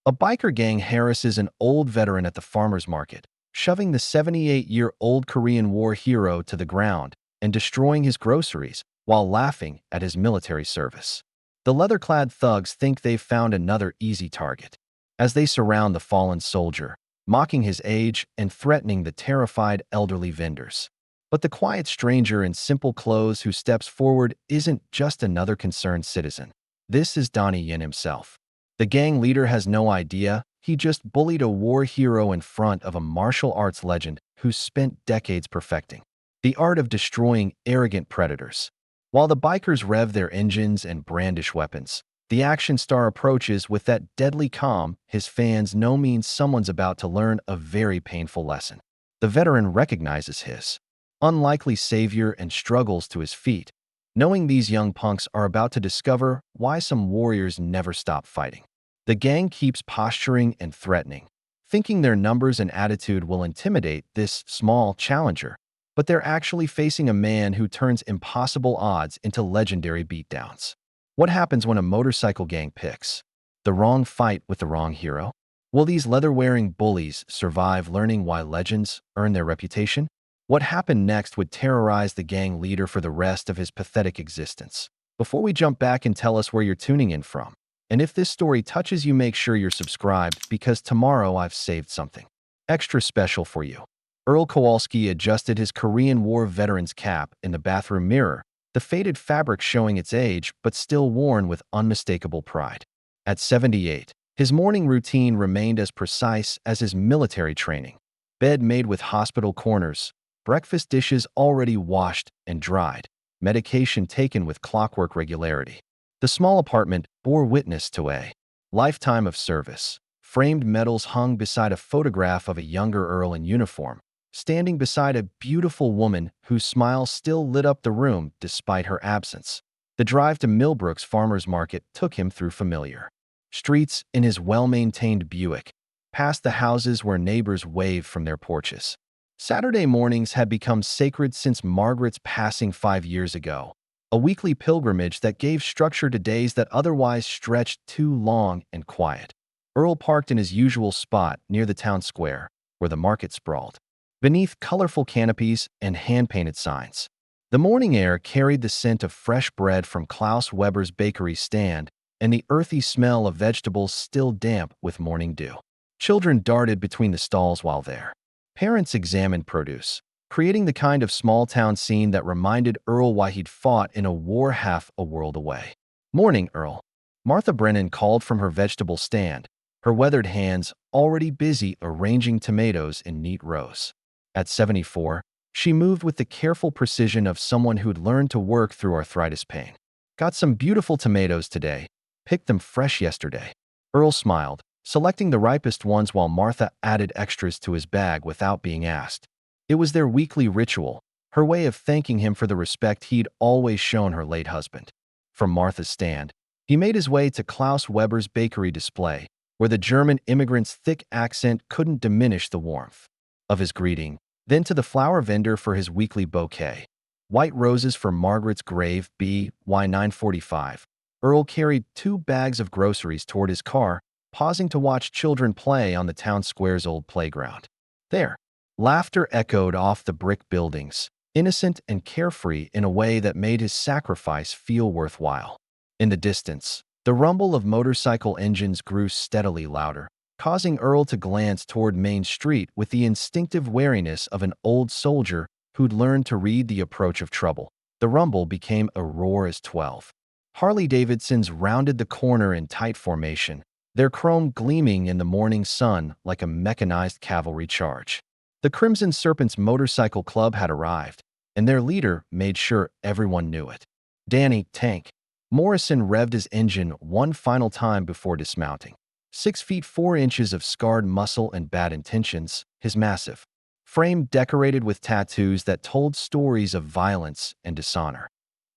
A biker gang harasses an old veteran at the farmer's market, shoving the 78-year-old Korean War hero to the ground and destroying his groceries while laughing at his military service. The leather-clad thugs think they've found another easy target, as they surround the fallen soldier, mocking his age and threatening the terrified elderly vendors. But the quiet stranger in simple clothes who steps forward isn't just another concerned citizen. This is Donnie Yen himself. The gang leader has no idea he just bullied a war hero in front of a martial arts legend who spent decades perfecting the art of destroying arrogant predators. While the bikers rev their engines and brandish weapons, the action star approaches with that deadly calm his fans know means someone's about to learn a very painful lesson. The veteran recognizes his unlikely savior and struggles to his feet, knowing these young punks are about to discover why some warriors never stop fighting. The gang keeps posturing and threatening, thinking their numbers and attitude will intimidate this small challenger, but they're actually facing a man who turns impossible odds into legendary beatdowns. What happens when a motorcycle gang picks the wrong fight with the wrong hero? Will these leather-wearing bullies survive learning why legends earn their reputation? What happened next would terrorize the gang leader for the rest of his pathetic existence. Before we jump back and tell us where you're tuning in from, and if this story touches you, make sure you're subscribed because tomorrow I've saved something extra special for you. Earl Kowalski adjusted his Korean War veteran's cap in the bathroom mirror, the faded fabric showing its age but still worn with unmistakable pride. At 78, his morning routine remained as precise as his military training. Bed made with hospital corners, breakfast dishes already washed and dried, medication taken with clockwork regularity. The small apartment bore witness to a lifetime of service. Framed medals hung beside a photograph of a younger Earl in uniform, standing beside a beautiful woman whose smile still lit up the room despite her absence. The drive to Millbrook's farmer's market took him through familiar streets in his well-maintained Buick, past the houses where neighbors waved from their porches. Saturday mornings had become sacred since Margaret's passing 5 years ago, a weekly pilgrimage that gave structure to days that otherwise stretched too long and quiet. Earl parked in his usual spot near the town square, where the market sprawled, beneath colorful canopies and hand-painted signs. The morning air carried the scent of fresh bread from Klaus Weber's bakery stand and the earthy smell of vegetables still damp with morning dew. Children darted between the stalls while their parents examined produce, creating the kind of small-town scene that reminded Earl why he'd fought in a war half a world away. "Morning, Earl." Martha Brennan called from her vegetable stand, her weathered hands already busy arranging tomatoes in neat rows. At 74, she moved with the careful precision of someone who'd learned to work through arthritis pain. "Got some beautiful tomatoes today. Picked them fresh yesterday." Earl smiled, selecting the ripest ones while Martha added extras to his bag without being asked. It was their weekly ritual, her way of thanking him for the respect he'd always shown her late husband. From Martha's stand, he made his way to Klaus Weber's bakery display, where the German immigrant's thick accent couldn't diminish the warmth of his greeting, then to the flower vendor for his weekly bouquet. White roses for Margaret's grave, BY 945. Earl carried 2 bags of groceries toward his car, pausing to watch children play on the town square's old playground. There, laughter echoed off the brick buildings, innocent and carefree in a way that made his sacrifice feel worthwhile. In the distance, the rumble of motorcycle engines grew steadily louder, causing Earl to glance toward Main Street with the instinctive wariness of an old soldier who'd learned to read the approach of trouble. The rumble became a roar as 12 Harley-Davidsons rounded the corner in tight formation, their chrome gleaming in the morning sun like a mechanized cavalry charge. The Crimson Serpent's motorcycle club had arrived, and their leader made sure everyone knew it. Danny "Tank" Morrison revved his engine one final time before dismounting. 6 feet 4 inches of scarred muscle and bad intentions, his massive frame decorated with tattoos that told stories of violence and dishonor.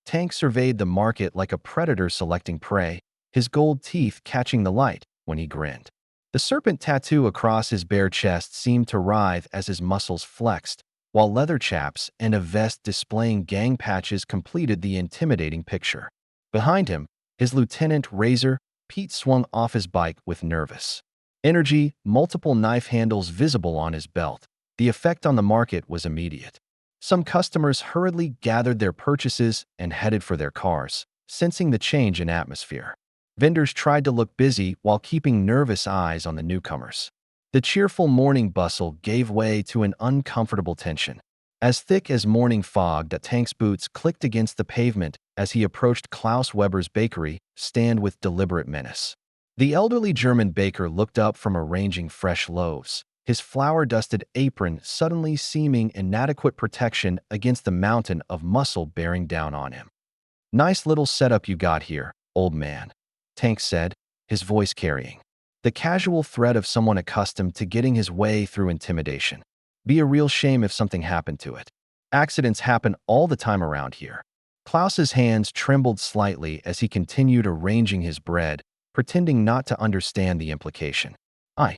Tank surveyed the market like a predator selecting prey, his gold teeth catching the light when he grinned. The serpent tattoo across his bare chest seemed to writhe as his muscles flexed, while leather chaps and a vest displaying gang patches completed the intimidating picture. Behind him, his lieutenant Razor, Pete swung off his bike with nervous Energy, multiple knife handles visible on his belt. The effect on the market was immediate. Some customers hurriedly gathered their purchases and headed for their cars, sensing the change in atmosphere. Vendors tried to look busy while keeping nervous eyes on the newcomers. The cheerful morning bustle gave way to an uncomfortable tension. As thick as morning fog, Tank's boots clicked against the pavement as he approached Klaus Weber's bakery stand with deliberate menace. The elderly German baker looked up from arranging fresh loaves, his flour-dusted apron suddenly seeming inadequate protection against the mountain of muscle bearing down on him. "Nice little setup you got here, old man," Tank said, his voice carrying the casual threat of someone accustomed to getting his way through intimidation. "Be a real shame if something happened to it. Accidents happen all the time around here." Klaus's hands trembled slightly as he continued arranging his bread, pretending not to understand the implication. I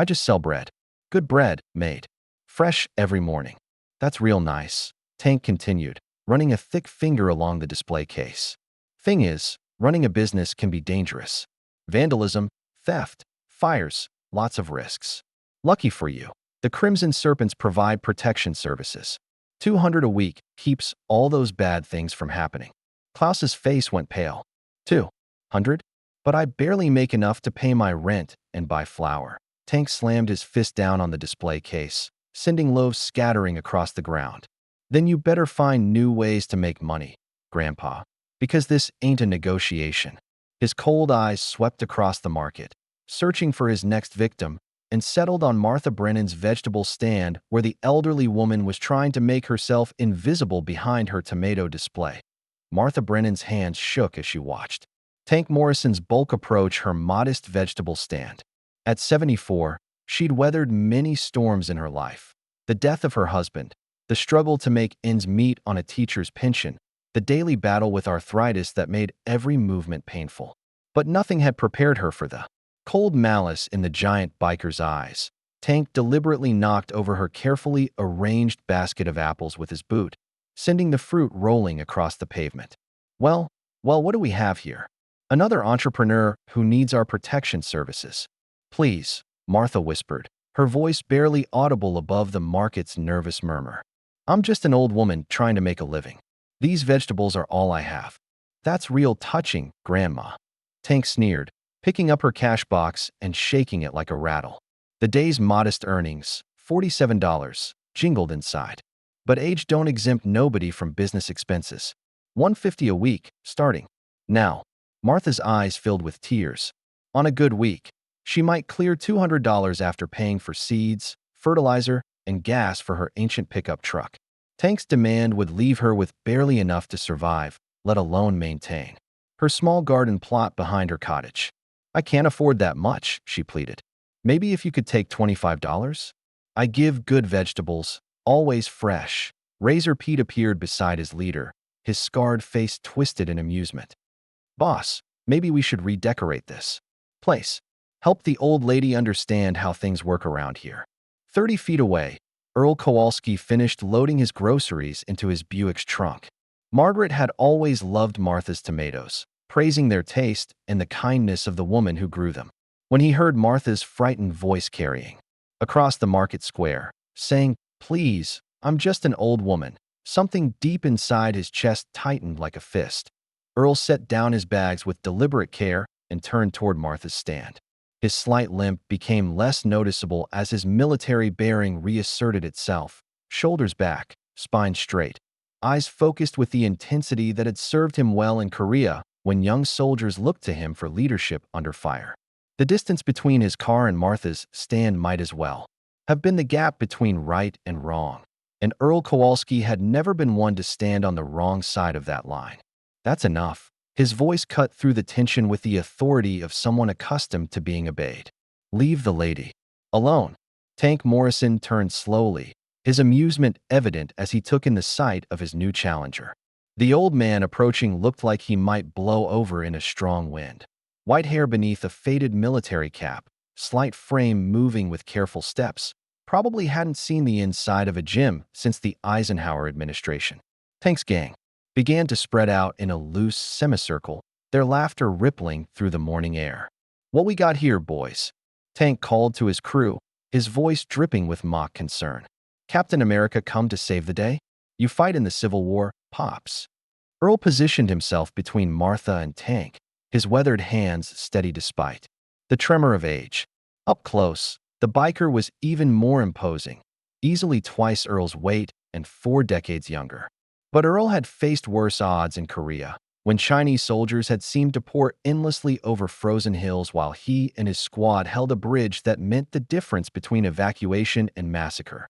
just sell bread. Good bread, made. Fresh every morning. That's real nice," Tank continued, running a thick finger along the display case. "Thing is, running a business can be dangerous. Vandalism, theft, fires, lots of risks. Lucky for you, the Crimson Serpents provide protection services. 200 a week keeps all those bad things from happening." Klaus's face went pale. 200? But I barely make enough to pay my rent and buy flour. Tank slammed his fist down on the display case, sending loaves scattering across the ground. "Then you better find new ways to make money, Grandpa, because this ain't a negotiation." His cold eyes swept across the market, searching for his next victim, and settled on Martha Brennan's vegetable stand where the elderly woman was trying to make herself invisible behind her tomato display. Martha Brennan's hands shook as she watched Tank Morrison's bulk approach her modest vegetable stand. At 74, she'd weathered many storms in her life. The death of her husband, the struggle to make ends meet on a teacher's pension, the daily battle with arthritis that made every movement painful. But nothing had prepared her for the cold malice in the giant biker's eyes. Tank deliberately knocked over her carefully arranged basket of apples with his boot, sending the fruit rolling across the pavement. Well, what do we have here? Another entrepreneur who needs our protection services. Please, Martha whispered, her voice barely audible above the market's nervous murmur. I'm just an old woman trying to make a living. These vegetables are all I have. That's real touching, Grandma. Tank sneered, picking up her cash box and shaking it like a rattle. The day's modest earnings, $47, jingled inside. But age don't exempt nobody from business expenses. $150 a week, starting. Now, Martha's eyes filled with tears. On a good week, she might clear $200 after paying for seeds, fertilizer, and gas for her ancient pickup truck. Tank's demand would leave her with barely enough to survive, let alone maintain her small garden plot behind her cottage. I can't afford that much, she pleaded. Maybe if you could take $25? I give good vegetables, always fresh. Razor Pete appeared beside his leader, his scarred face twisted in amusement. Boss, maybe we should redecorate this place. Help the old lady understand how things work around here. 30 feet away, Earl Kowalski finished loading his groceries into his Buick's trunk. Margaret had always loved Martha's tomatoes, praising their taste and the kindness of the woman who grew them. When he heard Martha's frightened voice carrying across the market square, saying, "Please, I'm just an old woman," something deep inside his chest tightened like a fist. Earl set down his bags with deliberate care and turned toward Martha's stand. His slight limp became less noticeable as his military bearing reasserted itself, shoulders back, spine straight, eyes focused with the intensity that had served him well in Korea when young soldiers looked to him for leadership under fire. The distance between his car and Martha's stand might as well have been the gap between right and wrong, and Earl Kowalski had never been one to stand on the wrong side of that line. That's enough. His voice cut through the tension with the authority of someone accustomed to being obeyed. Leave the lady alone. Tank Morrison turned slowly, his amusement evident as he took in the sight of his new challenger. The old man approaching looked like he might blow over in a strong wind. White hair beneath a faded military cap, slight frame moving with careful steps, probably hadn't seen the inside of a gym since the Eisenhower administration. Tank's gang began to spread out in a loose semicircle, their laughter rippling through the morning air. What we got here, boys? Tank called to his crew, his voice dripping with mock concern. Captain America come to save the day? You fight in the Civil War, Pops. Earl positioned himself between Martha and Tank, his weathered hands steady despite the tremor of age. Up close, the biker was even more imposing, easily twice Earl's weight and 4 decades younger. But Earl had faced worse odds in Korea, when Chinese soldiers had seemed to pour endlessly over frozen hills while he and his squad held a bridge that meant the difference between evacuation and massacre.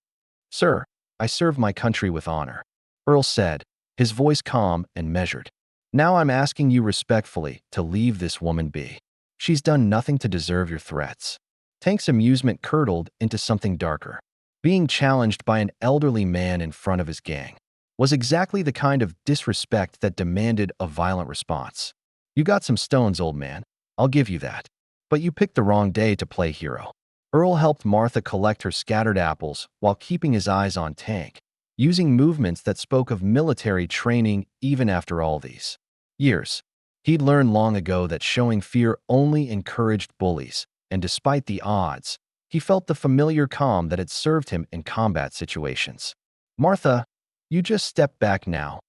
Sir, I serve my country with honor, Earl said, his voice calm and measured. Now I'm asking you respectfully to leave this woman be. She's done nothing to deserve your threats. Tank's amusement curdled into something darker. Being challenged by an elderly man in front of his gang was exactly the kind of disrespect that demanded a violent response. You got some stones, old man. I'll give you that. But you picked the wrong day to play hero. Earl helped Martha collect her scattered apples while keeping his eyes on Tank, using movements that spoke of military training even after all these years. He'd learned long ago that showing fear only encouraged bullies, and despite the odds, he felt the familiar calm that had served him in combat situations. Martha, you just step back now,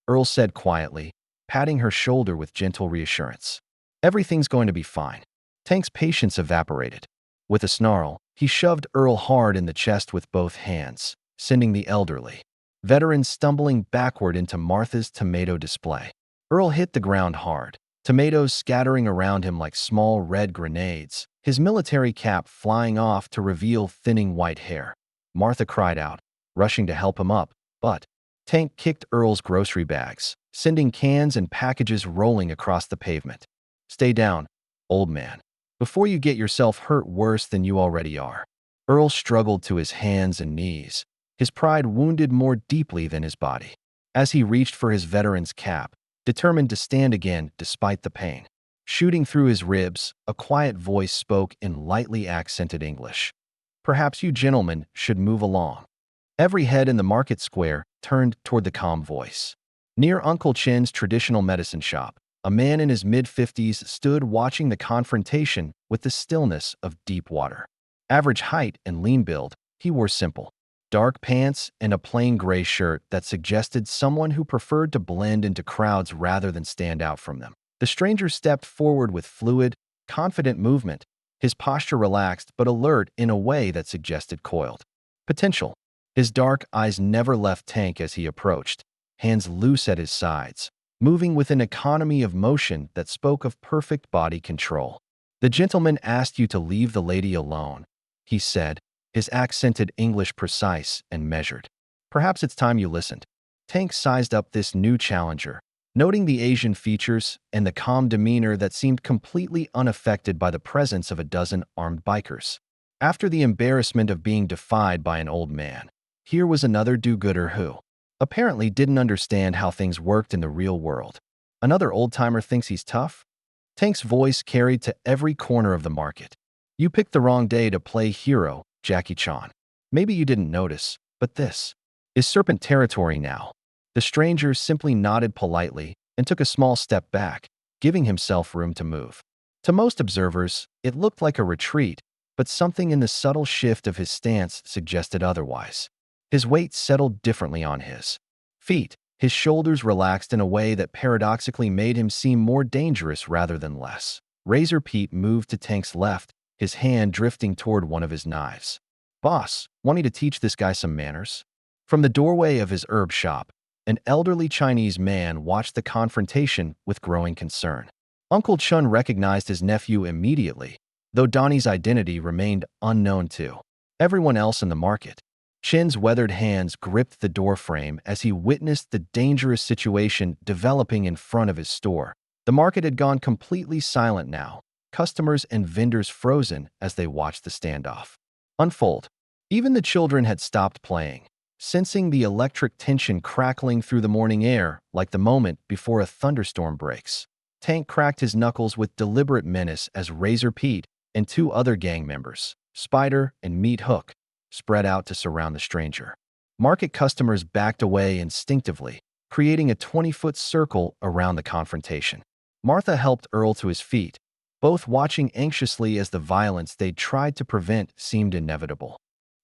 Earl said quietly, patting her shoulder with gentle reassurance. Everything's going to be fine. Tank's patience evaporated. With a snarl, he shoved Earl hard in the chest with both hands, sending the elderly veteran stumbling backward into Martha's tomato display. Earl hit the ground hard, tomatoes scattering around him like small red grenades, his military cap flying off to reveal thinning white hair. Martha cried out, rushing to help him up, but Tank kicked Earl's grocery bags, sending cans and packages rolling across the pavement. Stay down, old man, before you get yourself hurt worse than you already are. Earl struggled to his hands and knees, his pride wounded more deeply than his body. As he reached for his veteran's cap, determined to stand again despite the pain. Shooting through his ribs, a quiet voice spoke in lightly accented English. Perhaps you gentlemen should move along. Every head in the market square turned toward the calm voice. Near Uncle Chen's traditional medicine shop, a man in his mid-50s stood watching the confrontation with the stillness of deep water. Average height and lean build, he wore simple, dark pants and a plain gray shirt that suggested someone who preferred to blend into crowds rather than stand out from them. The stranger stepped forward with fluid, confident movement, his posture relaxed but alert in a way that suggested coiled potential. His dark eyes never left Tank as he approached, hands loose at his sides, moving with an economy of motion that spoke of perfect body control. The gentleman asked you to leave the lady alone, he said, his accented English precise and measured. Perhaps it's time you listened. Tank sized up this new challenger, noting the Asian features and the calm demeanor that seemed completely unaffected by the presence of a dozen armed bikers. After the embarrassment of being defied by an old man, here was another do-gooder who apparently didn't understand how things worked in the real world. Another old-timer thinks he's tough? Tank's voice carried to every corner of the market. You picked the wrong day to play hero, Jackie Chan. Maybe you didn't notice, but this is serpent territory now. The stranger simply nodded politely and took a small step back, giving himself room to move. To most observers, it looked like a retreat, but something in the subtle shift of his stance suggested otherwise. His weight settled differently on his feet, his shoulders relaxed in a way that paradoxically made him seem more dangerous rather than less. Razor Pete moved to Tank's left, his hand drifting toward one of his knives. Boss, want me to teach this guy some manners? From the doorway of his herb shop, an elderly Chinese man watched the confrontation with growing concern. Uncle Chun recognized his nephew immediately, though Donnie's identity remained unknown to everyone else in the market. Chin's weathered hands gripped the doorframe as he witnessed the dangerous situation developing in front of his store. The market had gone completely silent now, customers and vendors frozen as they watched the standoff unfold. Even the children had stopped playing, sensing the electric tension crackling through the morning air like the moment before a thunderstorm breaks. Tank cracked his knuckles with deliberate menace as Razor Pete and 2 other gang members, Spider and Meat Hook, spread out to surround the stranger. Market customers backed away instinctively, creating a 20-foot circle around the confrontation. Martha helped Earl to his feet, both watching anxiously as the violence they'd tried to prevent seemed inevitable.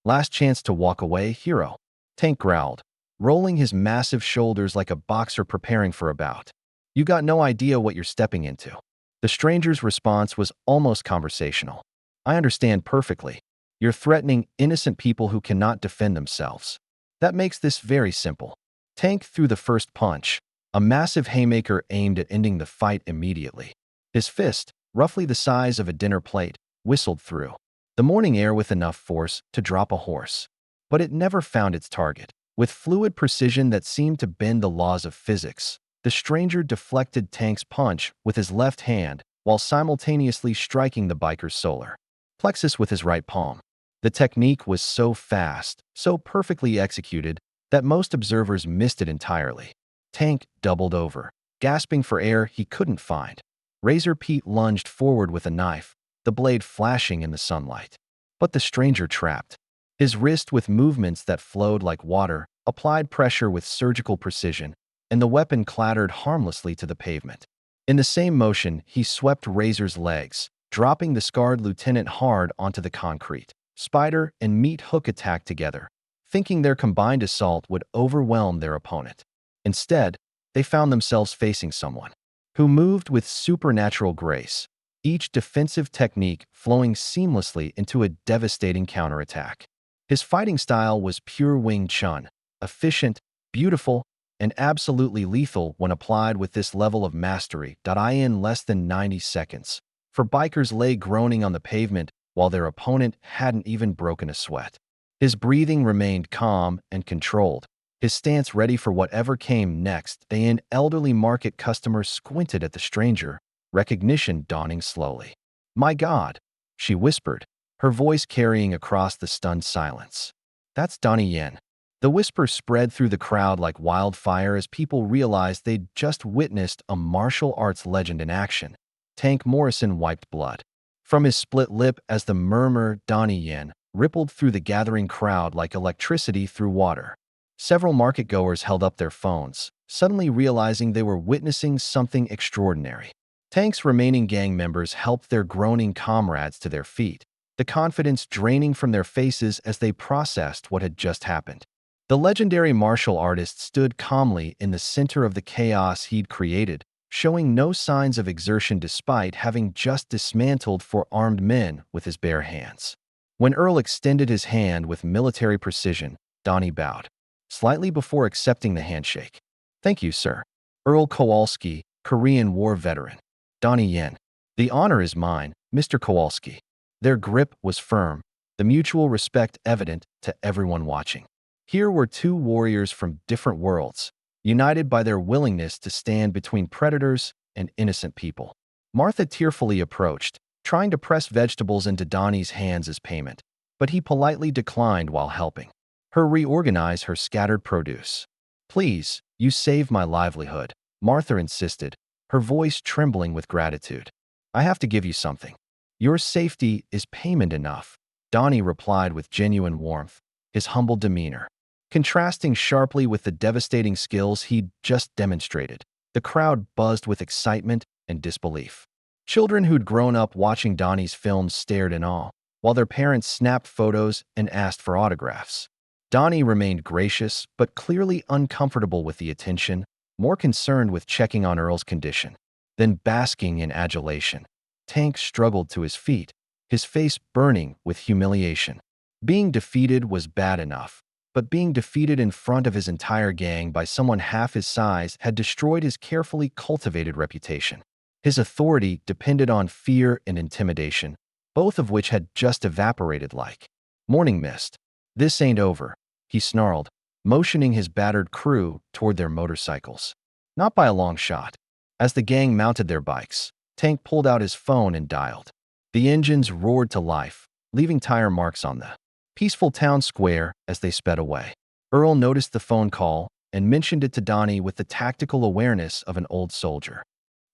Last chance to walk away, hero, Tank growled, rolling his massive shoulders like a boxer preparing for a bout. You got no idea what you're stepping into. The stranger's response was almost conversational. I understand perfectly. You're threatening innocent people who cannot defend themselves. That makes this very simple. Tank threw the first punch, a massive haymaker aimed at ending the fight immediately. His fist, roughly the size of a dinner plate, whistled through the morning air with enough force to drop a horse. But it never found its target. With fluid precision that seemed to bend the laws of physics, the stranger deflected Tank's punch with his left hand while simultaneously striking the biker's solar plexus with his right palm. The technique was so fast, so perfectly executed, that most observers missed it entirely. Tank doubled over, gasping for air he couldn't find. Razor Pete lunged forward with a knife, the blade flashing in the sunlight. But the stranger trapped. His wrist, with movements that flowed like water, applied pressure with surgical precision, and the weapon clattered harmlessly to the pavement. In the same motion, he swept Razor's legs, dropping the scarred lieutenant hard onto the concrete. Spider and Meat Hook attacked together, thinking their combined assault would overwhelm their opponent. Instead, they found themselves facing someone who moved with supernatural grace, each defensive technique flowing seamlessly into a devastating counterattack. His fighting style was pure Wing Chun, efficient, beautiful, and absolutely lethal when applied with this level of mastery. In less than 90 seconds, for bikers lay groaning on the pavement while their opponent hadn't even broken a sweat. His breathing remained calm and controlled, his stance ready for whatever came next. An elderly market customer squinted at the stranger, recognition dawning slowly. "My God," she whispered, her voice carrying across the stunned silence. "That's Donnie Yen." The whisper spread through the crowd like wildfire as people realized they'd just witnessed a martial arts legend in action. Tank Morrison wiped blood from his split lip as the murmur "Donnie Yen" rippled through the gathering crowd like electricity through water. Several marketgoers held up their phones, suddenly realizing they were witnessing something extraordinary. Tank's remaining gang members helped their groaning comrades to their feet, the confidence draining from their faces as they processed what had just happened. The legendary martial artist stood calmly in the center of the chaos he'd created, showing no signs of exertion despite having just dismantled four armed men with his bare hands. When Earl extended his hand with military precision, Donnie bowed, slightly before accepting the handshake. "Thank you, sir." Earl Kowalski, Korean War veteran. Donnie Yen. "The honor is mine, Mr. Kowalski." Their grip was firm, the mutual respect evident to everyone watching. Here were two warriors from different worlds, united by their willingness to stand between predators and innocent people. Martha tearfully approached, trying to press vegetables into Donnie's hands as payment, but he politely declined while helping her reorganize her scattered produce. "Please, you saved my livelihood," Martha insisted, her voice trembling with gratitude. "I have to give you something." "Your safety is payment enough," Donnie replied with genuine warmth, his humble demeanor contrasting sharply with the devastating skills he'd just demonstrated. The crowd buzzed with excitement and disbelief. Children who'd grown up watching Donnie's films stared in awe, while their parents snapped photos and asked for autographs. Donnie remained gracious, but clearly uncomfortable with the attention, more concerned with checking on Earl's condition than basking in adulation. Tank struggled to his feet, his face burning with humiliation. Being defeated was bad enough, but being defeated in front of his entire gang by someone half his size had destroyed his carefully cultivated reputation. His authority depended on fear and intimidation, both of which had just evaporated like morning mist. "This ain't over," he snarled, motioning his battered crew toward their motorcycles. Not by a long shot. As the gang mounted their bikes, Tank pulled out his phone and dialed. The engines roared to life, leaving tire marks on the peaceful town square as they sped away. Earl noticed the phone call and mentioned it to Donnie with the tactical awareness of an old soldier.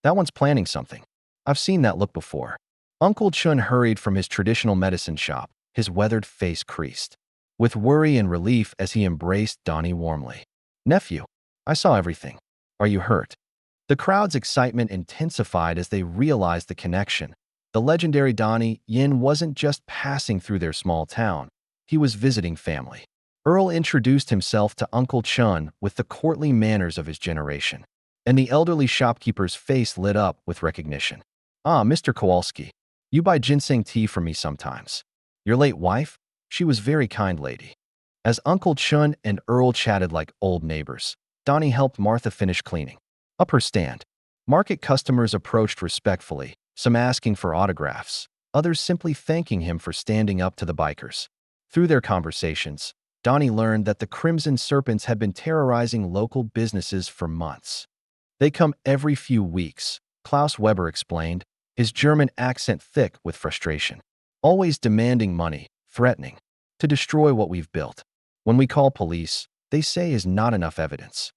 "That one's planning something. I've seen that look before." Uncle Chun hurried from his traditional medicine shop, his weathered face creased with worry and relief as he embraced Donnie warmly. "Nephew, I saw everything. Are you hurt?" The crowd's excitement intensified as they realized the connection. The legendary Donnie Yen wasn't just passing through their small town. He was visiting family. Earl introduced himself to Uncle Chun with the courtly manners of his generation, and the elderly shopkeeper's face lit up with recognition. "Ah, Mr. Kowalski, you buy ginseng tea for me sometimes. Your late wife? She was very kind lady." As Uncle Chun and Earl chatted like old neighbors, Donnie helped Martha finish cleaning up her stand. Market customers approached respectfully, some asking for autographs, others simply thanking him for standing up to the bikers. Through their conversations, Donnie learned that the Crimson Serpents had been terrorizing local businesses for months. "They come every few weeks," Klaus Weber explained, his German accent thick with frustration. "Always demanding money, threatening to destroy what we've built. When we call police, they say is not enough evidence."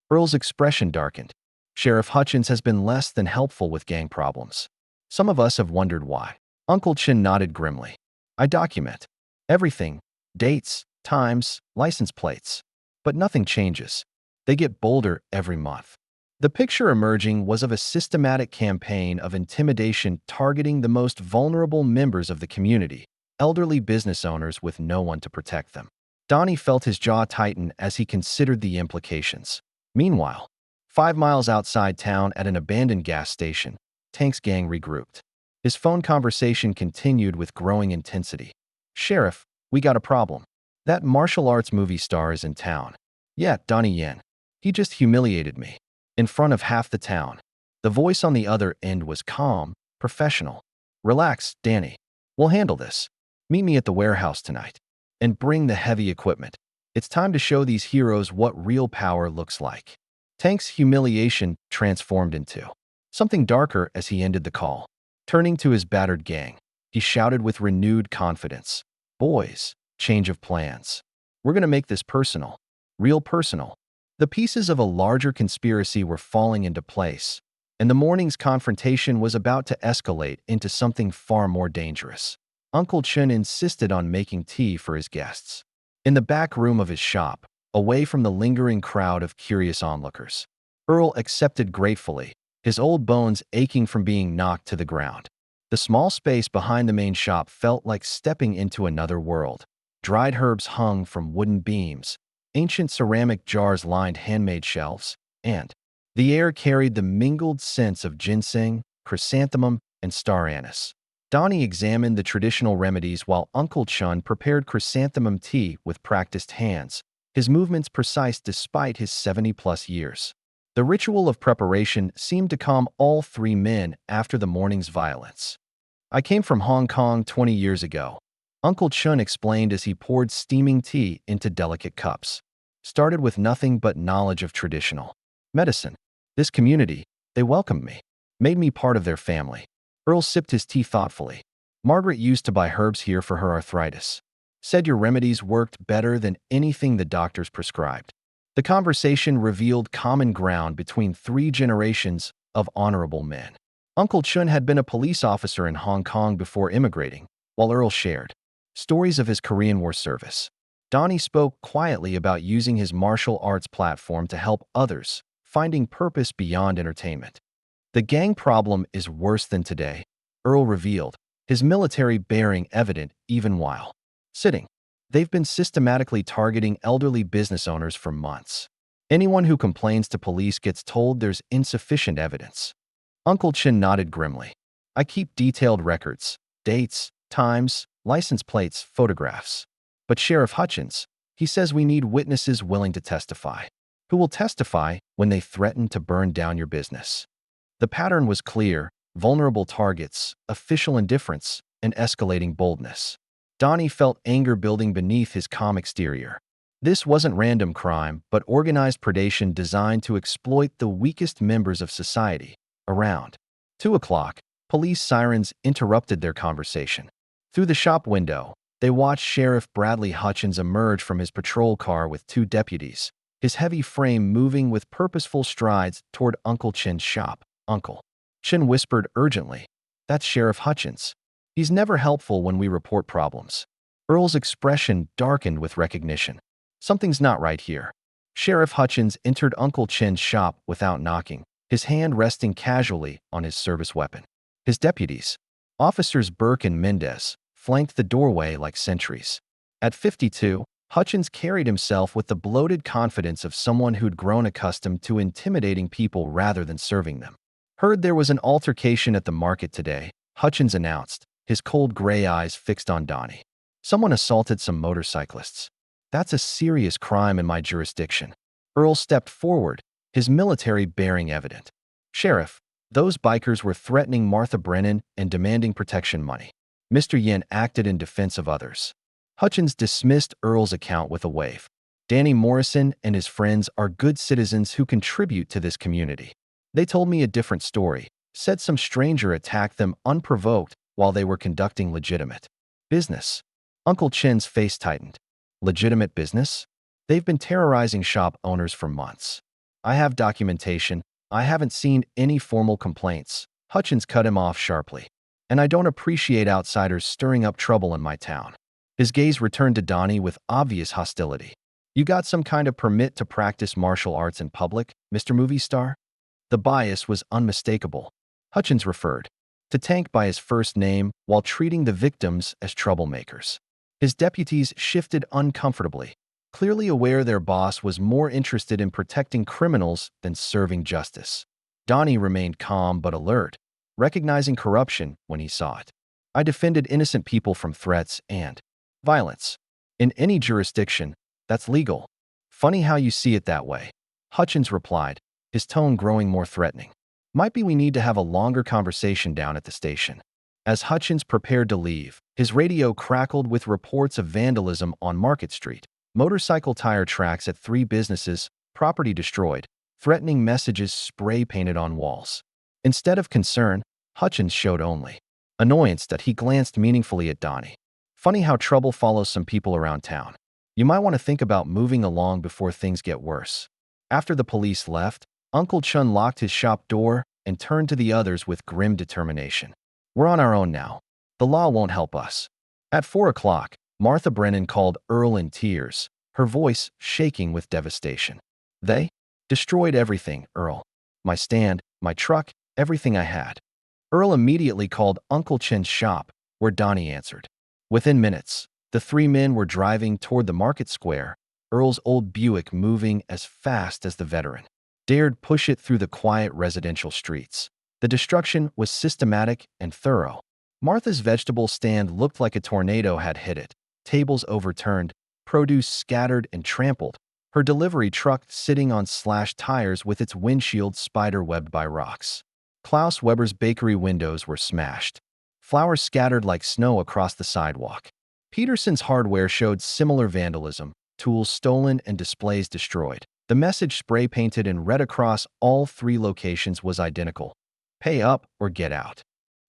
Earl's expression darkened. "Sheriff Hutchins has been less than helpful with gang problems. Some of us have wondered why." Uncle Chin nodded grimly. "I document everything, dates, times, license plates. But nothing changes. They get bolder every month." The picture emerging was of a systematic campaign of intimidation targeting the most vulnerable members of the community, elderly business owners with no one to protect them. Donnie felt his jaw tighten as he considered the implications. Meanwhile, 5 miles outside town at an abandoned gas station, Tank's gang regrouped. His phone conversation continued with growing intensity. "Sheriff, we got a problem. That martial arts movie star is in town." "Yeah, Donnie Yen. He just humiliated me in front of half the town." The voice on the other end was calm, professional. "Relax, Danny. We'll handle this. Meet me at the warehouse tonight. And bring the heavy equipment. It's time to show these heroes what real power looks like." Tank's humiliation transformed into something darker as he ended the call. Turning to his battered gang, he shouted with renewed confidence, "Boys, change of plans. We're going to make this personal. Real personal." The pieces of a larger conspiracy were falling into place, and the morning's confrontation was about to escalate into something far more dangerous. Uncle Chun insisted on making tea for his guests. In the back room of his shop, away from the lingering crowd of curious onlookers, Earl accepted gratefully, his old bones aching from being knocked to the ground. The small space behind the main shop felt like stepping into another world. Dried herbs hung from wooden beams, ancient ceramic jars lined handmade shelves, and the air carried the mingled scents of ginseng, chrysanthemum, and star anise. Donnie examined the traditional remedies while Uncle Chun prepared chrysanthemum tea with practiced hands, his movements precise despite his 70-plus years. The ritual of preparation seemed to calm all three men after the morning's violence. "I came from Hong Kong 20 years ago," Uncle Chun explained as he poured steaming tea into delicate cups. "Started with nothing but knowledge of traditional medicine. This community, they welcomed me, made me part of their family." Earl sipped his tea thoughtfully. "Margaret used to buy herbs here for her arthritis. Said your remedies worked better than anything the doctors prescribed." The conversation revealed common ground between 3 generations of honorable men. Uncle Chun had been a police officer in Hong Kong before immigrating, while Earl shared stories of his Korean War service. Donnie spoke quietly about using his martial arts platform to help others, finding purpose beyond entertainment. "The gang problem is worse than today," Earl revealed, his military bearing evident even while sitting. "They've been systematically targeting elderly business owners for months. Anyone who complains to police gets told there's insufficient evidence." Uncle Chin nodded grimly. "I keep detailed records, dates, times, license plates, photographs. But Sheriff Hutchins, he says we need witnesses willing to testify." "Who will testify when they threaten to burn down your business?" The pattern was clear: vulnerable targets, official indifference, and escalating boldness. Donnie felt anger building beneath his calm exterior. This wasn't random crime, but organized predation designed to exploit the weakest members of society. Around 2 o'clock, police sirens interrupted their conversation. Through the shop window, they watched Sheriff Bradley Hutchins emerge from his patrol car with 2 deputies, his heavy frame moving with purposeful strides toward Uncle Chin's shop. "Uncle," Chin whispered urgently, "that's Sheriff Hutchins. He's never helpful when we report problems." Earl's expression darkened with recognition. Something's not right here. Sheriff Hutchins entered Uncle Chin's shop without knocking, his hand resting casually on his service weapon. His deputies, Officers Burke and Mendez flanked the doorway like sentries. At 52, Hutchins carried himself with the bloated confidence of someone who'd grown accustomed to intimidating people rather than serving them. "Heard there was an altercation at the market today," Hutchins announced, his cold gray eyes fixed on Donnie. "Someone assaulted some motorcyclists. That's a serious crime in my jurisdiction." Earl stepped forward, his military bearing evident. "Sheriff, those bikers were threatening Martha Brennan and demanding protection money." Mr. Yen acted in defense of others. Hutchins dismissed Earl's account with a wave. "Danny Morrison and his friends are good citizens who contribute to this community. They told me a different story, said some stranger attacked them unprovoked while they were conducting legitimate business." Uncle Chen's face tightened. "Legitimate business? They've been terrorizing shop owners for months. I have documentation. I haven't seen any formal complaints." Hutchins cut him off sharply. "And I don't appreciate outsiders stirring up trouble in my town." His gaze returned to Donnie with obvious hostility. "You got some kind of permit to practice martial arts in public, Mr. Movie Star?" The bias was unmistakable. Hutchins referred to Tank by his first name while treating the victims as troublemakers. His deputies shifted uncomfortably, clearly aware their boss was more interested in protecting criminals than serving justice. Donnie remained calm but alert, recognizing corruption when he saw it. "I defended innocent people from threats and violence. In any jurisdiction, that's legal. Funny how you see it that way," Hutchins replied, his tone growing more threatening. "Might be we need to have a longer conversation down at the station." As Hutchins prepared to leave, his radio crackled with reports of vandalism on Market Street. Motorcycle tire tracks at 3 businesses, property destroyed, threatening messages spray-painted on walls. Instead of concern, Hutchins showed only annoyance that he glanced meaningfully at Donnie. "Funny how trouble follows some people around town. You might want to think about moving along before things get worse." After the police left, Uncle Chun locked his shop door and turned to the others with grim determination. "We're on our own now. The law won't help us." At 4 o'clock, Martha Brennan called Earl in tears, her voice shaking with devastation. "They destroyed everything, Earl. My stand, my truck, everything I had." Earl immediately called Uncle Chen's shop, where Donnie answered. Within minutes, the 3 men were driving toward the market square, Earl's old Buick moving as fast as the veteran dared push it through the quiet residential streets. The destruction was systematic and thorough. Martha's vegetable stand looked like a tornado had hit it, tables overturned, produce scattered and trampled, her delivery truck sitting on slashed tires with its windshield spider-webbed by rocks. Klaus Weber's bakery windows were smashed, flowers scattered like snow across the sidewalk. Peterson's hardware showed similar vandalism, tools stolen and displays destroyed. The message spray-painted in red across all 3 locations was identical: "Pay up or get out."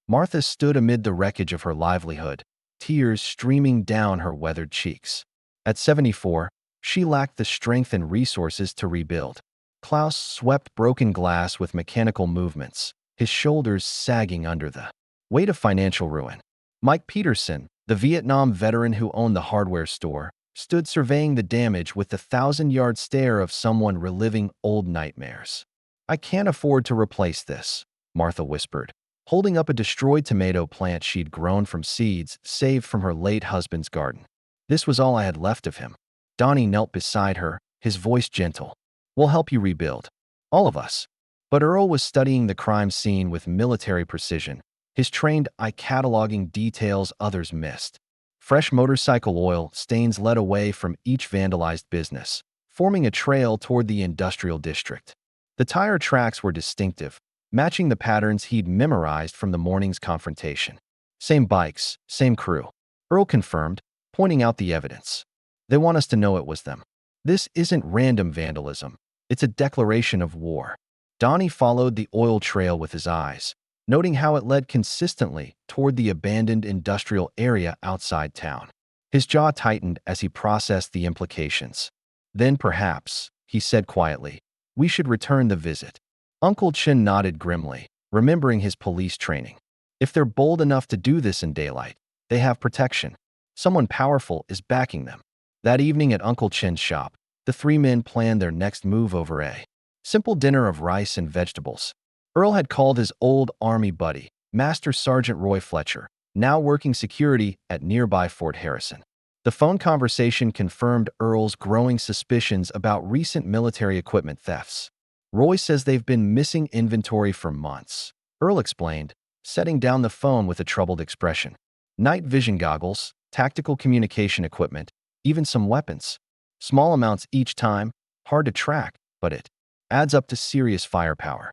Martha stood amid the wreckage of her livelihood, tears streaming down her weathered cheeks. At 74, she lacked the strength and resources to rebuild. Klaus swept broken glass with mechanical movements, his shoulders sagging under the weight of financial ruin. Mike Peterson, the Vietnam veteran who owned the hardware store, stood surveying the damage with the 1,000-yard stare of someone reliving old nightmares. "I can't afford to replace this," Martha whispered, holding up a destroyed tomato plant she'd grown from seeds saved from her late husband's garden. This was all I had left of him. Donnie knelt beside her, his voice gentle. "We'll help you rebuild. All of us." But Earl was studying the crime scene with military precision, his trained eye cataloging details others missed. Fresh motorcycle oil stains led away from each vandalized business, forming a trail toward the industrial district. The tire tracks were distinctive, matching the patterns he'd memorized from the morning's confrontation. "Same bikes, same crew," Earl confirmed, pointing out the evidence. "They want us to know it was them. This isn't random vandalism. It's a declaration of war." Donnie followed the oil trail with his eyes, noting how it led consistently toward the abandoned industrial area outside town. His jaw tightened as he processed the implications. "Then perhaps," he said quietly, "we should return the visit." Uncle Chin nodded grimly, remembering his police training. If they're bold enough to do this in daylight, they have protection. Someone powerful is backing them. That evening at Uncle Chin's shop, the 3 men planned their next move over a simple dinner of rice and vegetables. Earl had called his old army buddy, Master Sergeant Roy Fletcher, now working security at nearby Fort Harrison. The phone conversation confirmed Earl's growing suspicions about recent military equipment thefts. Roy says they've been missing inventory for months. Earl explained, setting down the phone with a troubled expression. Night vision goggles, tactical communication equipment, even some weapons. Small amounts each time, hard to track, but it adds up to serious firepower.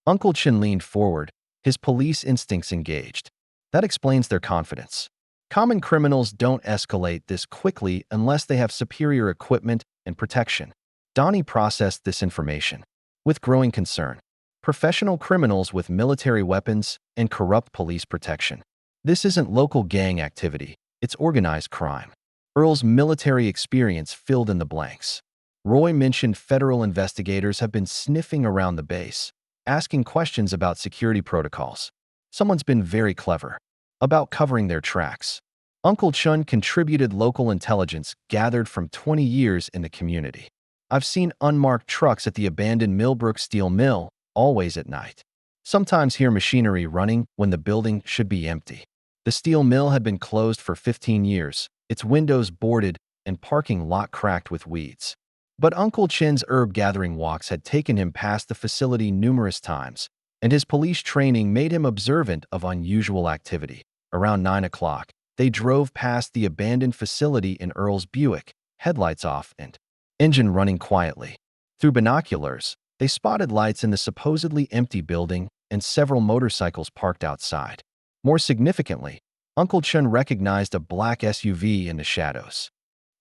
Uncle Chin leaned forward, his police instincts engaged. That explains their confidence. Common criminals don't escalate this quickly unless they have superior equipment and protection. Donnie processed this information with growing concern. Professional criminals with military weapons and corrupt police protection. This isn't local gang activity, it's organized crime. Earl's military experience filled in the blanks. Roy mentioned federal investigators have been sniffing around the base, asking questions about security protocols. Someone's been very clever about covering their tracks. Uncle Chun contributed local intelligence gathered from 20 years in the community. I've seen unmarked trucks at the abandoned Millbrook Steel Mill, always at night. Sometimes hear machinery running when the building should be empty. The steel mill had been closed for 15 years, its windows boarded and parking lot cracked with weeds. But Uncle Chin's herb-gathering walks had taken him past the facility numerous times, and his police training made him observant of unusual activity. Around 9 o'clock, they drove past the abandoned facility in Earl's Buick, headlights off and engine running quietly. Through binoculars, they spotted lights in the supposedly empty building and several motorcycles parked outside. More significantly, Uncle Chun recognized a black SUV in the shadows.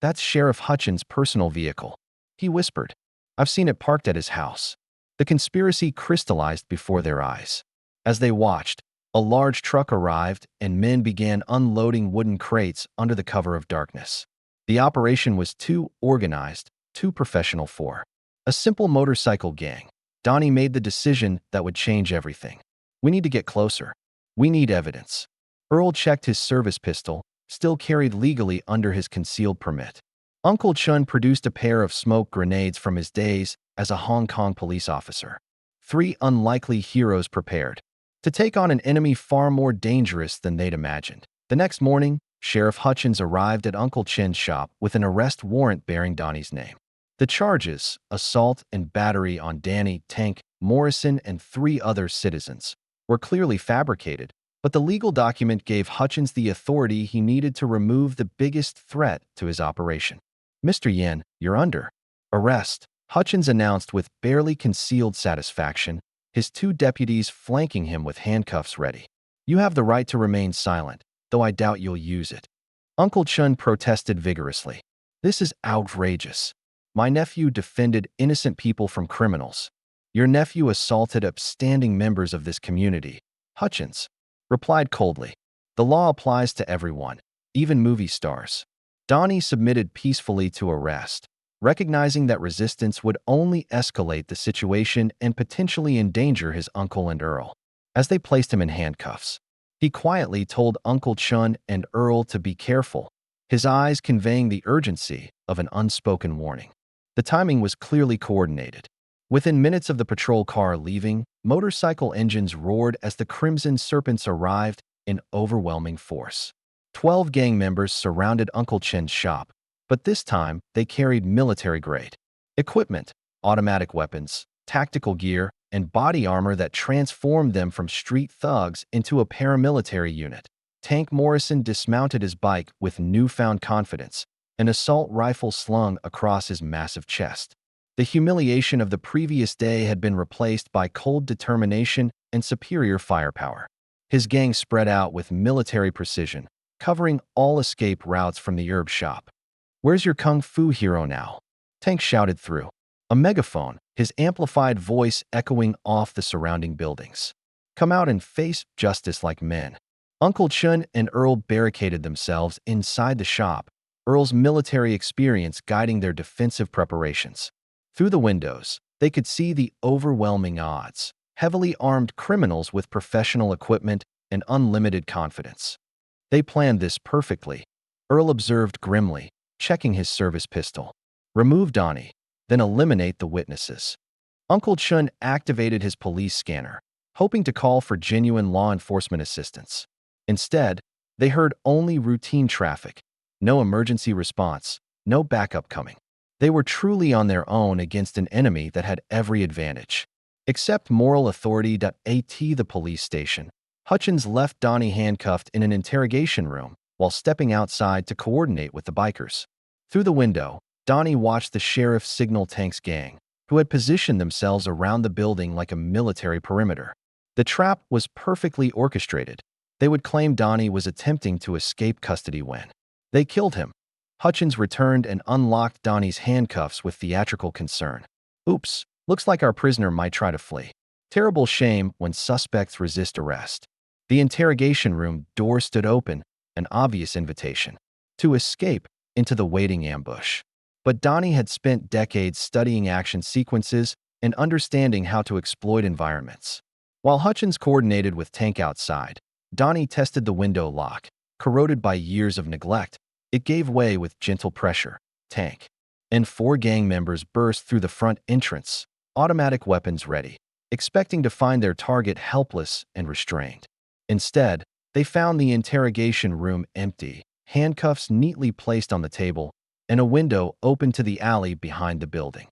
That's Sheriff Hutchins' personal vehicle, he whispered. I've seen it parked at his house. The conspiracy crystallized before their eyes. As they watched, a large truck arrived and men began unloading wooden crates under the cover of darkness. The operation was too organized, too professional for a simple motorcycle gang. Donnie made the decision that would change everything. We need to get closer. We need evidence. Earl checked his service pistol, still carried legally under his concealed permit. Uncle Chun produced a pair of smoke grenades from his days as a Hong Kong police officer. 3 unlikely heroes prepared to take on an enemy far more dangerous than they'd imagined. The next morning, Sheriff Hutchins arrived at Uncle Chin's shop with an arrest warrant bearing Donnie's name. The charges, assault and battery on Danny, Tank, Morrison, and 3 other citizens, were clearly fabricated, but the legal document gave Hutchins the authority he needed to remove the biggest threat to his operation. Mr. Yen, you're under arrest, Hutchins announced with barely concealed satisfaction, his 2 deputies flanking him with handcuffs ready. You have the right to remain silent, though I doubt you'll use it. Uncle Chun protested vigorously. This is outrageous. My nephew defended innocent people from criminals. Your nephew assaulted upstanding members of this community. Hutchins replied coldly. The law applies to everyone, even movie stars. Donnie submitted peacefully to arrest, recognizing that resistance would only escalate the situation and potentially endanger his uncle and Earl. As they placed him in handcuffs, he quietly told Uncle Chun and Earl to be careful, his eyes conveying the urgency of an unspoken warning. The timing was clearly coordinated. Within minutes of the patrol car leaving, motorcycle engines roared as the Crimson Serpents arrived in overwhelming force. 12 gang members surrounded Uncle Chin's shop, but this time they carried military-grade equipment, automatic weapons, tactical gear, and body armor that transformed them from street thugs into a paramilitary unit. Tank Morrison dismounted his bike with newfound confidence, an assault rifle slung across his massive chest. The humiliation of the previous day had been replaced by cold determination and superior firepower. His gang spread out with military precision, covering all escape routes from the herb shop. Where's your kung fu hero now? Tank shouted through a megaphone, his amplified voice echoing off the surrounding buildings. Come out and face justice like men. Uncle Chun and Earl barricaded themselves inside the shop, Earl's military experience guiding their defensive preparations. Through the windows, they could see the overwhelming odds, heavily armed criminals with professional equipment and unlimited confidence. They planned this perfectly, Earl observed grimly, checking his service pistol. Remove Donnie, then eliminate the witnesses. Uncle Chun activated his police scanner, hoping to call for genuine law enforcement assistance. Instead, they heard only routine traffic, no emergency response, no backup coming. They were truly on their own against an enemy that had every advantage. Except moral authority. At the police station, Hutchins left Donnie handcuffed in an interrogation room while stepping outside to coordinate with the bikers. Through the window, Donnie watched the sheriff signal Tank's gang, who had positioned themselves around the building like a military perimeter. The trap was perfectly orchestrated. They would claim Donnie was attempting to escape custody when they killed him. Hutchins returned and unlocked Donnie's handcuffs with theatrical concern. Oops, looks like our prisoner might try to flee. Terrible shame when suspects resist arrest. The interrogation room door stood open, an obvious invitation to escape into the waiting ambush. But Donnie had spent decades studying action sequences and understanding how to exploit environments. While Hutchins coordinated with Tank outside, Donnie tested the window lock. Corroded by years of neglect, it gave way with gentle pressure. Tank and 4 gang members burst through the front entrance, automatic weapons ready, expecting to find their target helpless and restrained. Instead, they found the interrogation room empty, handcuffs neatly placed on the table, and a window open to the alley behind the building.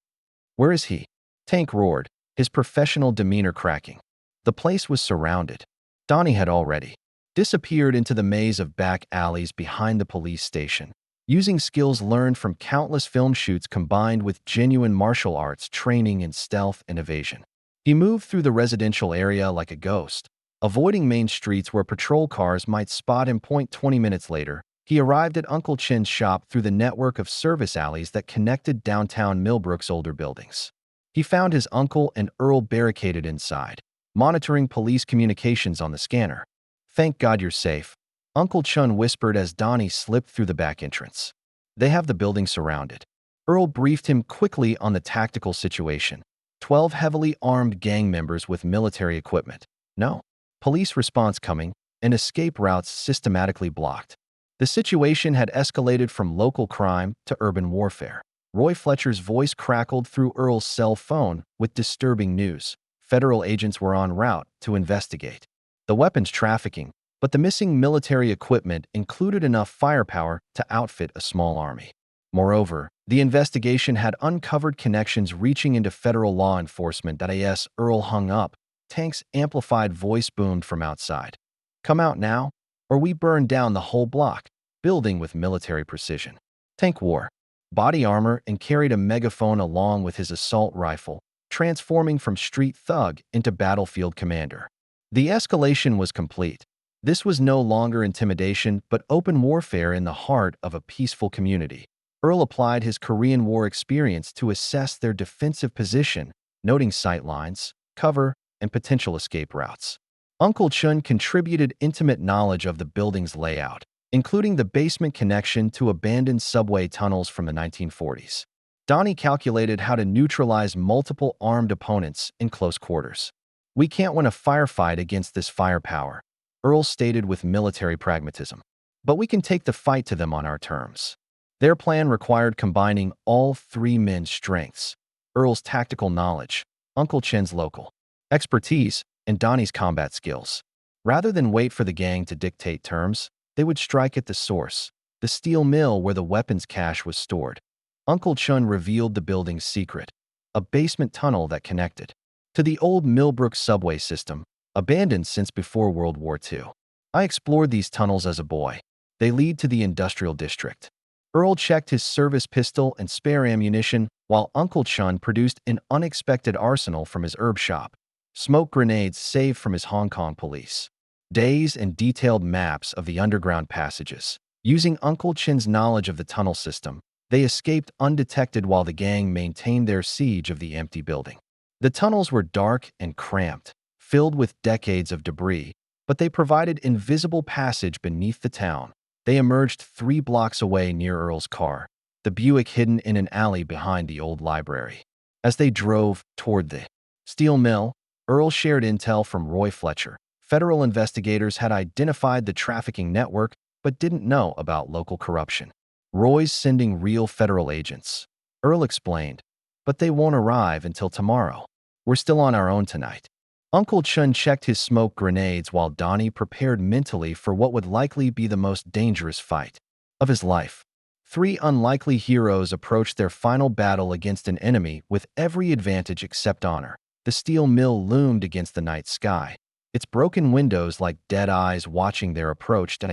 "Where is he?" Tank roared, his professional demeanor cracking. The place was surrounded. Donnie had already disappeared into the maze of back alleys behind the police station, using skills learned from countless film shoots combined with genuine martial arts training in stealth and evasion. He moved through the residential area like a ghost, avoiding main streets where patrol cars might spot him. 20 minutes later, he arrived at Uncle Chin's shop through the network of service alleys that connected downtown Millbrook's older buildings. He found his uncle and Earl barricaded inside, monitoring police communications on the scanner. "Thank God you're safe," Uncle Chun whispered as Donnie slipped through the back entrance. "They have the building surrounded." Earl briefed him quickly on the tactical situation. 12 heavily armed gang members with military equipment. No police response coming, and escape routes systematically blocked. The situation had escalated from local crime to urban warfare. Roy Fletcher's voice crackled through Earl's cell phone with disturbing news. Federal agents were en route to investigate the weapons trafficking, but the missing military equipment included enough firepower to outfit a small army. Moreover, the investigation had uncovered connections reaching into federal law enforcement. As Earl hung up, Tank's amplified voice boomed from outside. "Come out now, or we burn down the whole block," building with military precision. Tank wore body armor and carried a megaphone along with his assault rifle, transforming from street thug into battlefield commander. The escalation was complete. This was no longer intimidation but open warfare in the heart of a peaceful community. Earl applied his Korean War experience to assess their defensive position, noting sight lines, cover, and potential escape routes. Uncle Chun contributed intimate knowledge of the building's layout, including the basement connection to abandoned subway tunnels from the 1940s. Donnie calculated how to neutralize multiple armed opponents in close quarters. "We can't win a firefight against this firepower," Earl stated with military pragmatism. "But we can take the fight to them on our terms." Their plan required combining all 3 men's strengths: Earl's tactical knowledge, Uncle Chen's local expertise, and Donnie's combat skills. Rather than wait for the gang to dictate terms, they would strike at the source, the steel mill where the weapons cache was stored. Uncle Chun revealed the building's secret, a basement tunnel that connected to the old Millbrook subway system, abandoned since before World War II. "I explored these tunnels as a boy. They lead to the industrial district." Earl checked his service pistol and spare ammunition, while Uncle Chun produced an unexpected arsenal from his herb shop. Smoke grenades saved from his Hong Kong police days and detailed maps of the underground passages. Using Uncle Chin's knowledge of the tunnel system, they escaped undetected while the gang maintained their siege of the empty building. The tunnels were dark and cramped, filled with decades of debris, but they provided invisible passage beneath the town. They emerged 3 blocks away near Earl's car, the Buick hidden in an alley behind the old library. As they drove toward the steel mill, Earl shared intel from Roy Fletcher. Federal investigators had identified the trafficking network but didn't know about local corruption. "Roy's sending real federal agents," Earl explained, "but they won't arrive until tomorrow. We're still on our own tonight." Uncle Chun checked his smoke grenades while Donnie prepared mentally for what would likely be the most dangerous fight of his life. Three unlikely heroes approached their final battle against an enemy with every advantage except honor. The steel mill loomed against the night sky, its broken windows like dead eyes watching their approach to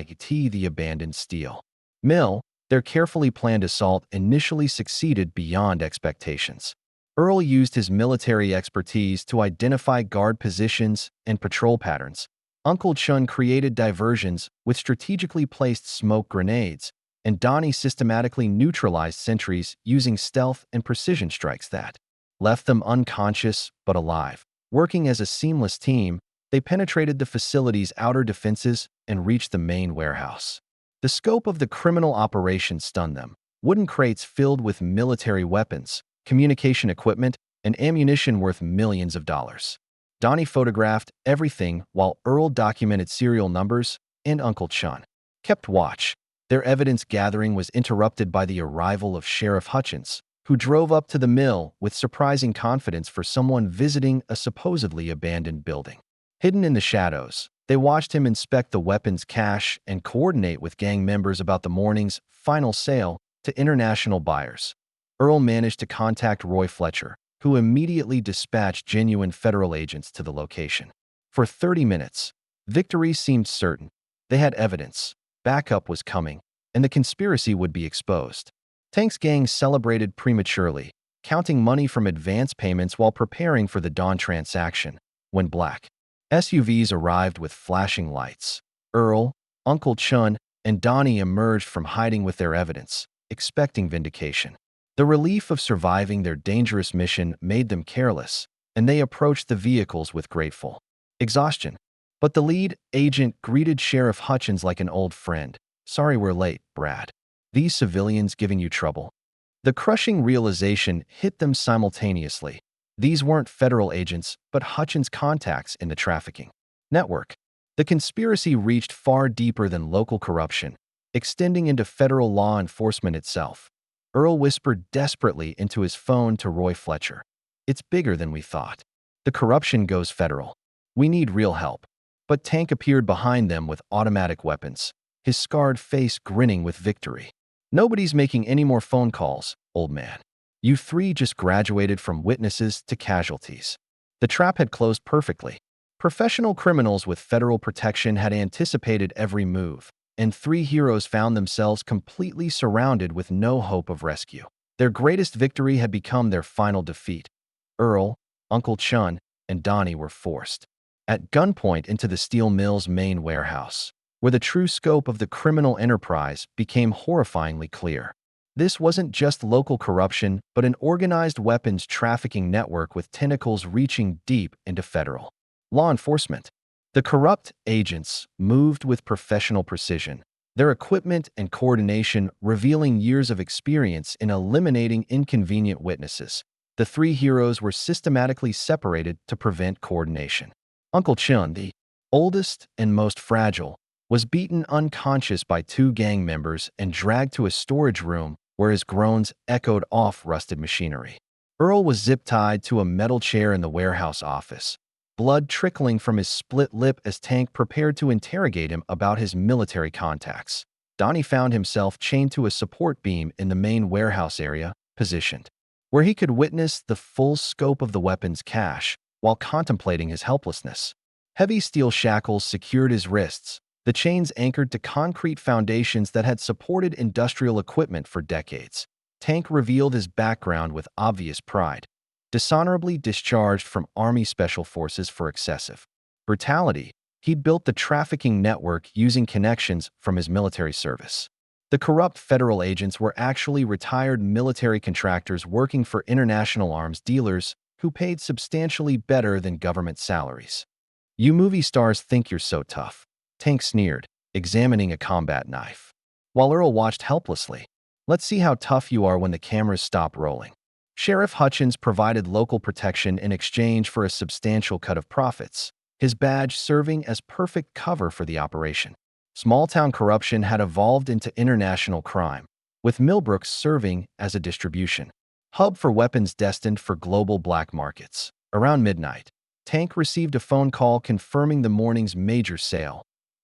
the abandoned steel mill. Their carefully planned assault initially succeeded beyond expectations. Earl used his military expertise to identify guard positions and patrol patterns. Uncle Chun created diversions with strategically placed smoke grenades, and Donnie systematically neutralized sentries using stealth and precision strikes that left them unconscious but alive. Working as a seamless team, they penetrated the facility's outer defenses and reached the main warehouse. The scope of the criminal operation stunned them. Wooden crates filled with military weapons, communication equipment, and ammunition worth millions of dollars. Donnie photographed everything while Earl documented serial numbers, and Uncle Chun kept watch. Their evidence gathering was interrupted by the arrival of Sheriff Hutchins, who drove up to the mill with surprising confidence for someone visiting a supposedly abandoned building. Hidden in the shadows, they watched him inspect the weapons cache and coordinate with gang members about the morning's final sale to international buyers. Earl managed to contact Roy Fletcher, who immediately dispatched genuine federal agents to the location. For 30 minutes, victory seemed certain. They had evidence, backup was coming, and the conspiracy would be exposed. Tank's gang celebrated prematurely, counting money from advance payments while preparing for the dawn transaction, when black SUVs arrived with flashing lights. Earl, Uncle Chun, and Donnie emerged from hiding with their evidence, expecting vindication. The relief of surviving their dangerous mission made them careless, and they approached the vehicles with grateful exhaustion. But the lead agent greeted Sheriff Hutchins like an old friend. "Sorry we're late, Brad. These civilians giving you trouble?" The crushing realization hit them simultaneously. These weren't federal agents, but Hutchins' contacts in the trafficking network. The conspiracy reached far deeper than local corruption, extending into federal law enforcement itself. Earl whispered desperately into his phone to Roy Fletcher. "It's bigger than we thought. The corruption goes federal. We need real help." But Tank appeared behind them with automatic weapons, his scarred face grinning with victory. "Nobody's making any more phone calls, old man. You three just graduated from witnesses to casualties." The trap had closed perfectly. Professional criminals with federal protection had anticipated every move, and three heroes found themselves completely surrounded with no hope of rescue. Their greatest victory had become their final defeat. Earl, Uncle Chun, and Donnie were forced at gunpoint into the steel mill's main warehouse, where the true scope of the criminal enterprise became horrifyingly clear. This wasn't just local corruption, but an organized weapons trafficking network with tentacles reaching deep into federal law enforcement. The corrupt agents moved with professional precision, their equipment and coordination revealing years of experience in eliminating inconvenient witnesses. The three heroes were systematically separated to prevent coordination. Uncle Chun, the oldest and most fragile, was beaten unconscious by two gang members and dragged to a storage room where his groans echoed off rusted machinery. Earl was zip-tied to a metal chair in the warehouse office, blood trickling from his split lip as Tank prepared to interrogate him about his military contacts. Donnie found himself chained to a support beam in the main warehouse area, positioned where he could witness the full scope of the weapons cache while contemplating his helplessness. Heavy steel shackles secured his wrists, the chains anchored to concrete foundations that had supported industrial equipment for decades. Tank revealed his background with obvious pride. Dishonorably discharged from Army Special Forces for excessive brutality, he'd built the trafficking network using connections from his military service. The corrupt federal agents were actually retired military contractors working for international arms dealers who paid substantially better than government salaries. "You movie stars think you're so tough," Tank sneered, examining a combat knife. While Earl watched helplessly. "Let's see how tough you are when the cameras stop rolling." Sheriff Hutchins provided local protection in exchange for a substantial cut of profits, his badge serving as perfect cover for the operation. Small-town corruption had evolved into international crime, with Millbrooks serving as a distribution hub for weapons destined for global black markets. Around midnight, Tank received a phone call confirming the morning's major sale.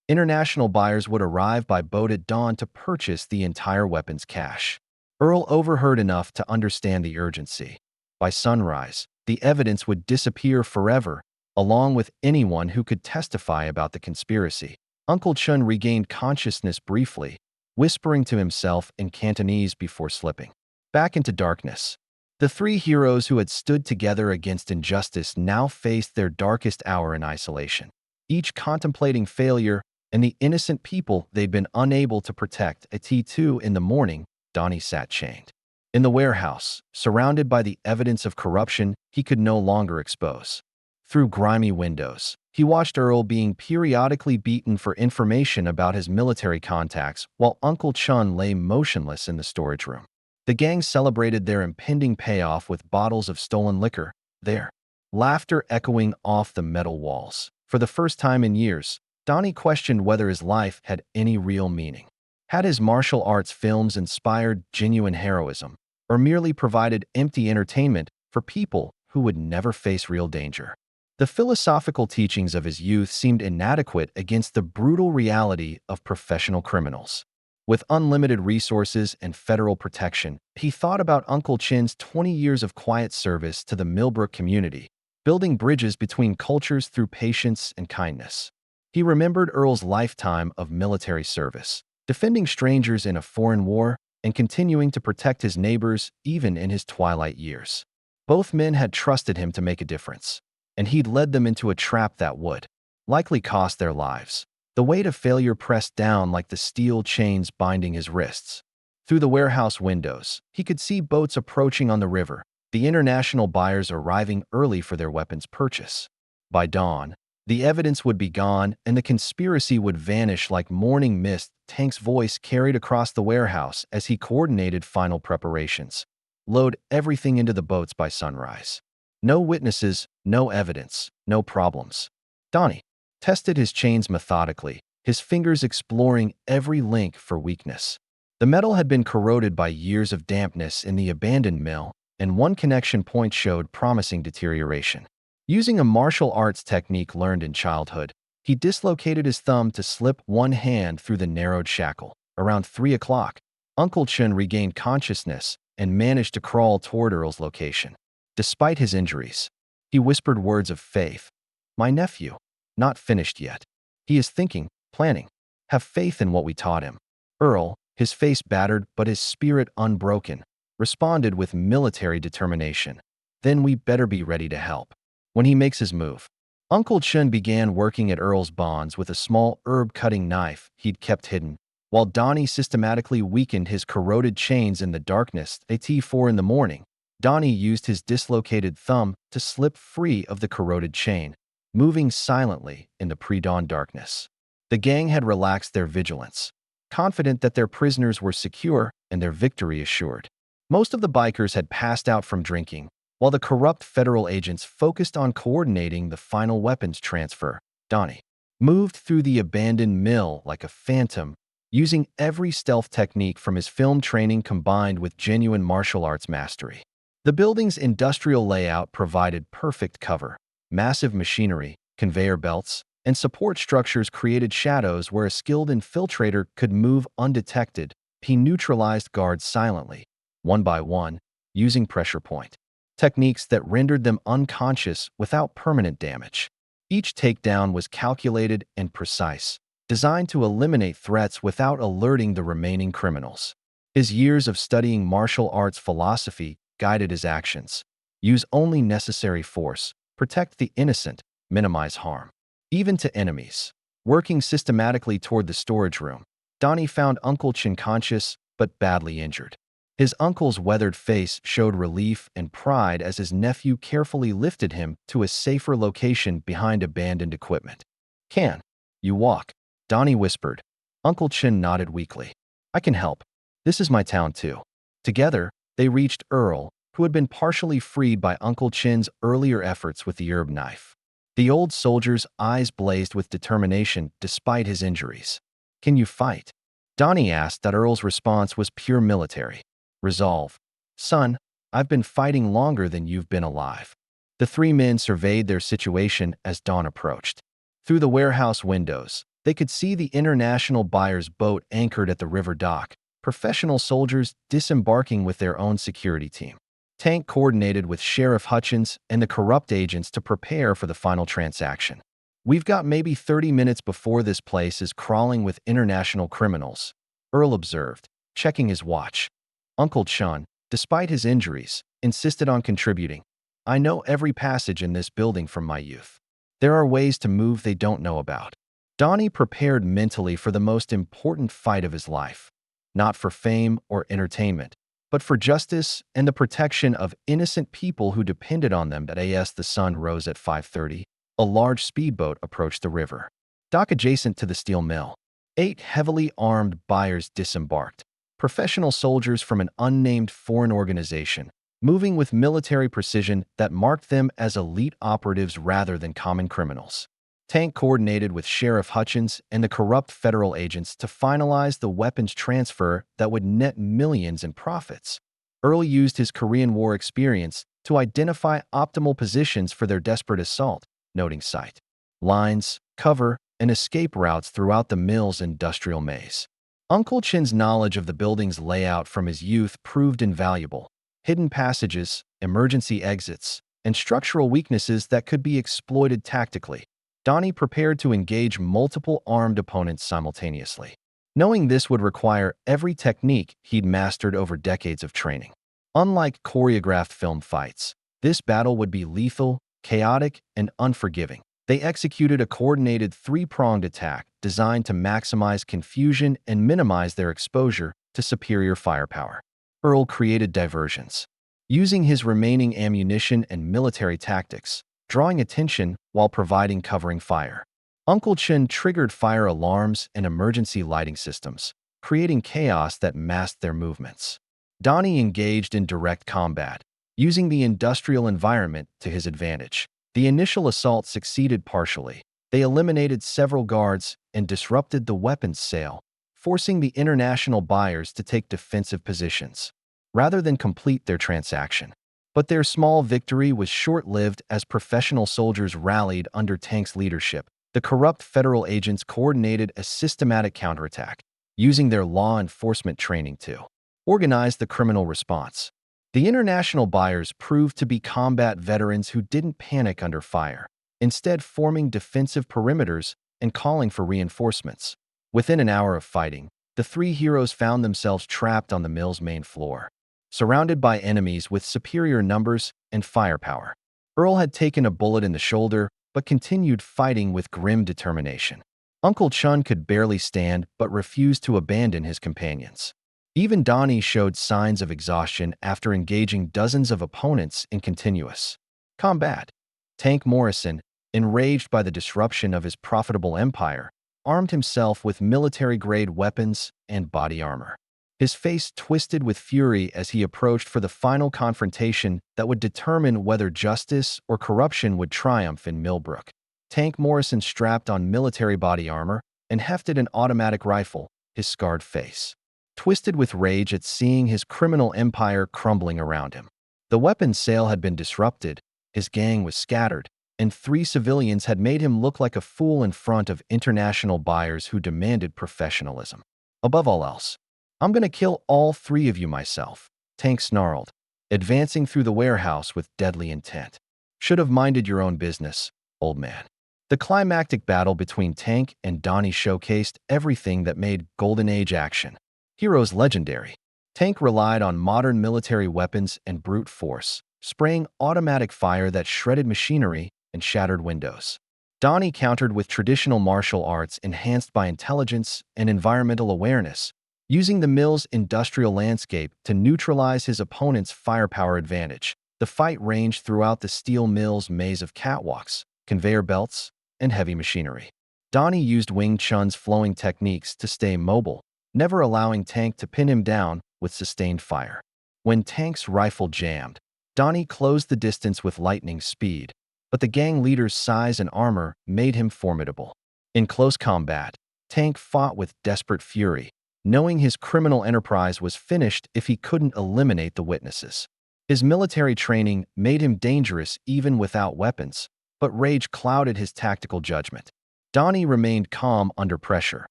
International buyers would arrive by boat at dawn to purchase the entire weapons cache. Earl overheard enough to understand the urgency. By sunrise, the evidence would disappear forever, along with anyone who could testify about the conspiracy. Uncle Chun regained consciousness briefly, whispering to himself in Cantonese before slipping back into darkness. The three heroes who had stood together against injustice now faced their darkest hour in isolation, each contemplating failure and the innocent people they'd been unable to protect. At T2 in the morning, Donnie sat chained in the warehouse, surrounded by the evidence of corruption he could no longer expose. Through grimy windows, he watched Earl being periodically beaten for information about his military contacts while Uncle Chun lay motionless in the storage room. The gang celebrated their impending payoff with bottles of stolen liquor, their laughter echoing off the metal walls. For the first time in years, Donnie questioned whether his life had any real meaning. Had his martial arts films inspired genuine heroism, or merely provided empty entertainment for people who would never face real danger? The philosophical teachings of his youth seemed inadequate against the brutal reality of professional criminals. With unlimited resources and federal protection, he thought about Uncle Chin's 20 years of quiet service to the Millbrook community, building bridges between cultures through patience and kindness. He remembered Earl's lifetime of military service, defending strangers in a foreign war and continuing to protect his neighbors even in his twilight years. Both men had trusted him to make a difference, and he'd led them into a trap that would likely cost their lives. The weight of failure pressed down like the steel chains binding his wrists. Through the warehouse windows, he could see boats approaching on the river, the international buyers arriving early for their weapons purchase. By dawn, the evidence would be gone and the conspiracy would vanish like morning mist. Tank's voice carried across the warehouse as he coordinated final preparations. Load everything into the boats by sunrise. No witnesses, no evidence, no problems. Donnie tested his chains methodically, his fingers exploring every link for weakness. The metal had been corroded by years of dampness in the abandoned mill, and one connection point showed promising deterioration. Using a martial arts technique learned in childhood, he dislocated his thumb to slip one hand through the narrowed shackle. Around 3 o'clock, Uncle Chun regained consciousness and managed to crawl toward Earl's location. Despite his injuries, he whispered words of faith. "My nephew, not finished yet. He is thinking, planning. Have faith in what we taught him." Earl, his face battered but his spirit unbroken, responded with military determination. "Then we better be ready to help when he makes his move." Uncle Chun began working at Earl's bonds with a small herb-cutting knife he'd kept hidden, while Donnie systematically weakened his corroded chains in the darkness. At 4 in the morning, Donnie used his dislocated thumb to slip free of the corroded chain, moving silently in the pre-dawn darkness. The gang had relaxed their vigilance, confident that their prisoners were secure and their victory assured. Most of the bikers had passed out from drinking, while the corrupt federal agents focused on coordinating the final weapons transfer. Donnie moved through the abandoned mill like a phantom, using every stealth technique from his film training combined with genuine martial arts mastery. The building's industrial layout provided perfect cover. Massive machinery, conveyor belts, and support structures created shadows where a skilled infiltrator could move undetected. He neutralized guards silently, one by one, using pressure point techniques that rendered them unconscious without permanent damage. Each takedown was calculated and precise, designed to eliminate threats without alerting the remaining criminals. His years of studying martial arts philosophy guided his actions. Use only necessary force, protect the innocent, minimize harm, even to enemies. Working systematically toward the storage room, Donnie found Uncle Chin conscious but badly injured. His uncle's weathered face showed relief and pride as his nephew carefully lifted him to a safer location behind abandoned equipment. "Can you walk?" Donnie whispered. Uncle Chin nodded weakly. "I can help. This is my town too." Together, they reached Earl, who had been partially freed by Uncle Chin's earlier efforts with the herb knife. The old soldier's eyes blazed with determination despite his injuries. "Can you fight?" Donnie asked. Earl's response was pure military resolve. "Son, I've been fighting longer than you've been alive. The three men surveyed their situation as dawn approached. Through the warehouse windows, they could see the international buyer's boat anchored at the river dock, professional soldiers disembarking with their own security team. Tank coordinated with Sheriff Hutchins and the corrupt agents to prepare for the final transaction. "We've got maybe 30 minutes before this place is crawling with international criminals," Earl observed, checking his watch. Uncle Chun, despite his injuries, insisted on contributing. "I know every passage in this building from my youth. There are ways to move they don't know about." Donnie prepared mentally for the most important fight of his life, not for fame or entertainment, but for justice and the protection of innocent people who depended on them. As the sun rose at 5:30, a large speedboat approached the river. Dock adjacent to the steel mill, 8 heavily armed buyers disembarked, professional soldiers from an unnamed foreign organization, moving with military precision that marked them as elite operatives rather than common criminals. Tank coordinated with Sheriff Hutchins and the corrupt federal agents to finalize the weapons transfer that would net millions in profits. Earl used his Korean War experience to identify optimal positions for their desperate assault, noting sight lines, cover, and escape routes throughout the mill's industrial maze. Uncle Chin's knowledge of the building's layout from his youth proved invaluable. Hidden passages, emergency exits, and structural weaknesses that could be exploited tactically. Donnie prepared to engage multiple armed opponents simultaneously, knowing this would require every technique he'd mastered over decades of training. Unlike choreographed film fights, this battle would be lethal, chaotic, and unforgiving. They executed a coordinated three-pronged attack designed to maximize confusion and minimize their exposure to superior firepower. Earl created diversions, using his remaining ammunition and military tactics, drawing attention while providing covering fire. Uncle Chin triggered fire alarms and emergency lighting systems, creating chaos that masked their movements. Donnie engaged in direct combat, using the industrial environment to his advantage. The initial assault succeeded partially. They eliminated several guards and disrupted the weapons sale, forcing the international buyers to take defensive positions, rather than complete their transaction. But their small victory was short-lived as professional soldiers rallied under Tank's leadership. The corrupt federal agents coordinated a systematic counterattack, using their law enforcement training to organize the criminal response. The international buyers proved to be combat veterans who didn't panic under fire, instead forming defensive perimeters and calling for reinforcements. Within an hour of fighting, the three heroes found themselves trapped on the mill's main floor, surrounded by enemies with superior numbers and firepower. Earl had taken a bullet in the shoulder, but continued fighting with grim determination. Uncle Chun could barely stand but refused to abandon his companions. Even Donnie showed signs of exhaustion after engaging dozens of opponents in continuous combat. Tank Morrison, enraged by the disruption of his profitable empire, armed himself with military-grade weapons and body armor. His face twisted with fury as he approached for the final confrontation that would determine whether justice or corruption would triumph in Millbrook. Tank Morrison strapped on military body armor and hefted an automatic rifle, his scarred face twisted with rage at seeing his criminal empire crumbling around him. The weapons sale had been disrupted, his gang was scattered, and 3 civilians had made him look like a fool in front of international buyers who demanded professionalism. "Above all else, I'm gonna kill all 3 of you myself," Tank snarled, advancing through the warehouse with deadly intent. "Should have minded your own business, old man." The climactic battle between Tank and Donnie showcased everything that made Golden Age action heroes legendary. Tank relied on modern military weapons and brute force, spraying automatic fire that shredded machinery and shattered windows. Donnie countered with traditional martial arts enhanced by intelligence and environmental awareness, using the mill's industrial landscape to neutralize his opponent's firepower advantage. The fight ranged throughout the steel mill's maze of catwalks, conveyor belts, and heavy machinery. Donnie used Wing Chun's flowing techniques to stay mobile, never allowing Tank to pin him down with sustained fire. When Tank's rifle jammed, Donnie closed the distance with lightning speed, but the gang leader's size and armor made him formidable. In close combat, Tank fought with desperate fury, knowing his criminal enterprise was finished if he couldn't eliminate the witnesses. His military training made him dangerous even without weapons, but rage clouded his tactical judgment. Donnie remained calm under pressure,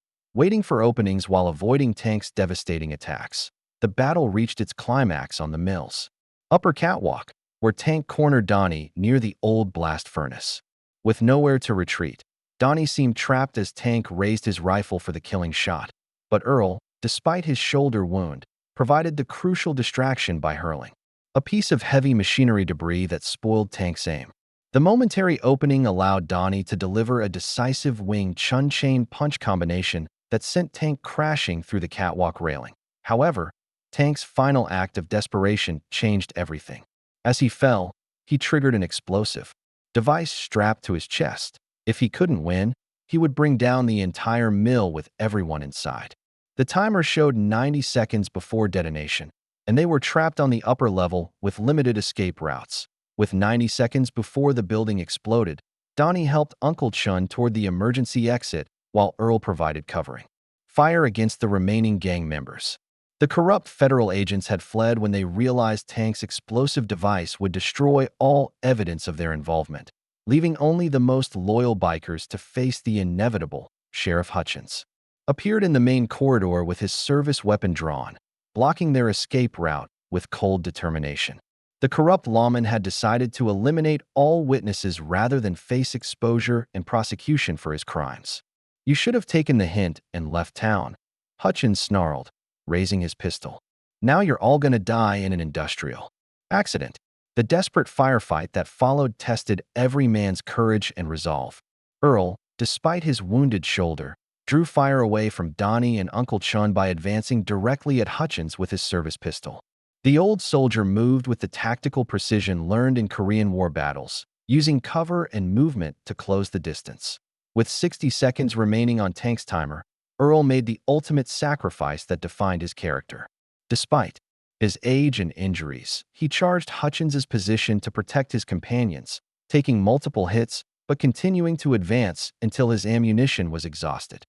waiting for openings while avoiding Tank's devastating attacks. The battle reached its climax on the mill's upper catwalk, where Tank cornered Donnie near the old blast furnace. With nowhere to retreat, Donnie seemed trapped as Tank raised his rifle for the killing shot. But Earl, despite his shoulder wound, provided the crucial distraction by hurling a piece of heavy machinery debris that spoiled Tank's aim. The momentary opening allowed Donnie to deliver a decisive wing chun chain punch combination that sent Tank crashing through the catwalk railing. However, Tank's final act of desperation changed everything. As he fell, he triggered an explosive device strapped to his chest. If he couldn't win, he would bring down the entire mill with everyone inside. The timer showed 90 seconds before detonation, and they were trapped on the upper level with limited escape routes. With 90 seconds before the building exploded, Donnie helped Uncle Chun toward the emergency exit while Earl provided covering fire against the remaining gang members. The corrupt federal agents had fled when they realized Tank's explosive device would destroy all evidence of their involvement, leaving only the most loyal bikers to face the inevitable. Sheriff Hutchins appeared in the main corridor with his service weapon drawn, blocking their escape route with cold determination. The corrupt lawman had decided to eliminate all witnesses rather than face exposure and prosecution for his crimes. "You should have taken the hint and left town," Hutchins snarled, raising his pistol. "Now you're all gonna die in an industrial accident." The desperate firefight that followed tested every man's courage and resolve. Earl, despite his wounded shoulder, drew fire away from Donnie and Uncle Chun by advancing directly at Hutchins with his service pistol. The old soldier moved with the tactical precision learned in Korean War battles, using cover and movement to close the distance. With 60 seconds remaining on Tank's timer, Earl made the ultimate sacrifice that defined his character. Despite his age and injuries, he charged Hutchins's position to protect his companions, taking multiple hits but continuing to advance until his ammunition was exhausted.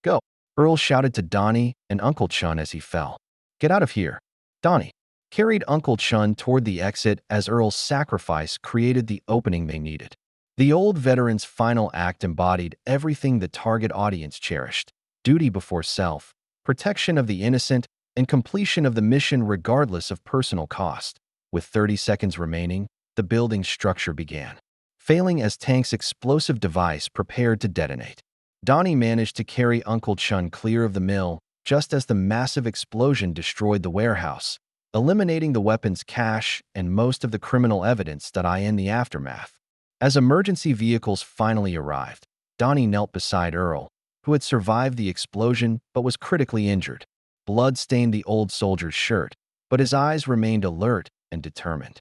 "Go!" Earl shouted to Donnie and Uncle Chun as he fell. "Get out of here!" Donnie carried Uncle Chun toward the exit as Earl's sacrifice created the opening they needed. The old veteran's final act embodied everything the target audience cherished: duty before self, protection of the innocent, and completion of the mission regardless of personal cost. With 30 seconds remaining, the building's structure began failing as Tank's explosive device prepared to detonate. Donnie managed to carry Uncle Chun clear of the mill just as the massive explosion destroyed the warehouse, eliminating the weapon's cache and most of the criminal evidence that in the aftermath. As emergency vehicles finally arrived, Donnie knelt beside Earl, who had survived the explosion but was critically injured. Blood stained the old soldier's shirt, but his eyes remained alert and determined.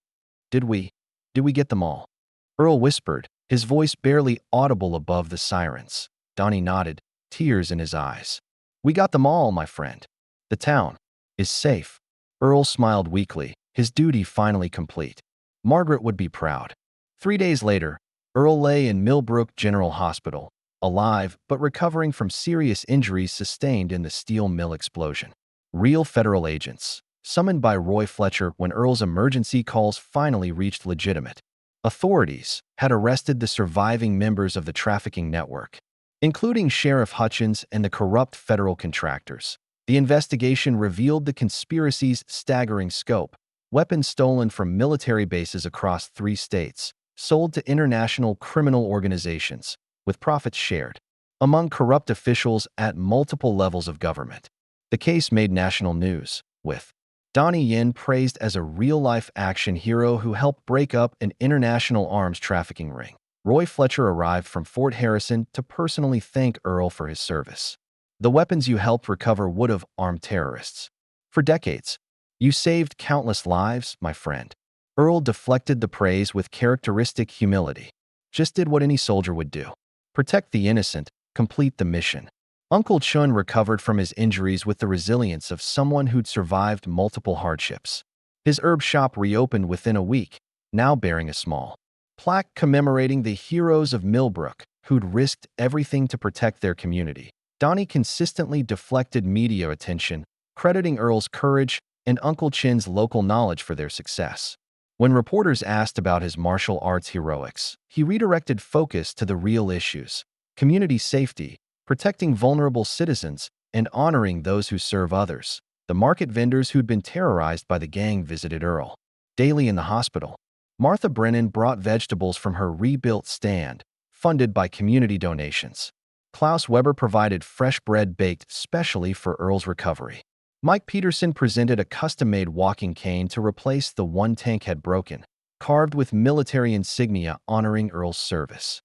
Did we get them all?" Earl whispered, his voice barely audible above the sirens. Donnie nodded, tears in his eyes. "We got them all, my friend. The town is safe." Earl smiled weakly, his duty finally complete. Margaret would be proud. 3 days later, Earl lay in Millbrook General Hospital, alive but recovering from serious injuries sustained in the steel mill explosion. Real federal agents, summoned by Roy Fletcher when Earl's emergency calls finally reached legitimate authorities, had arrested the surviving members of the trafficking network, including Sheriff Hutchins and the corrupt federal contractors. The investigation revealed the conspiracy's staggering scope: weapons stolen from military bases across 3 states, sold to international criminal organizations, with profits shared among corrupt officials at multiple levels of government. The case made national news, with Donnie Yen praised as a real-life action hero who helped break up an international arms trafficking ring. Roy Fletcher arrived from Fort Harrison to personally thank Earl for his service. "The weapons you helped recover would have armed terrorists. For decades, you saved countless lives, my friend." Earl deflected the praise with characteristic humility. "Just did what any soldier would do. Protect the innocent, complete the mission." Uncle Chun recovered from his injuries with the resilience of someone who'd survived multiple hardships. His herb shop reopened within a week, now bearing a small plaque commemorating the heroes of Millbrook who'd risked everything to protect their community. Donnie consistently deflected media attention, crediting Earl's courage and Uncle Chin's local knowledge for their success. When reporters asked about his martial arts heroics, he redirected focus to the real issues: community safety, protecting vulnerable citizens, and honoring those who serve others. The market vendors who'd been terrorized by the gang visited Earl daily in the hospital. Martha Brennan brought vegetables from her rebuilt stand, funded by community donations. Klaus Weber provided fresh bread baked specially for Earl's recovery. Mike Peterson presented a custom-made walking cane to replace the one Tank had broken, carved with military insignia honoring Earl's service.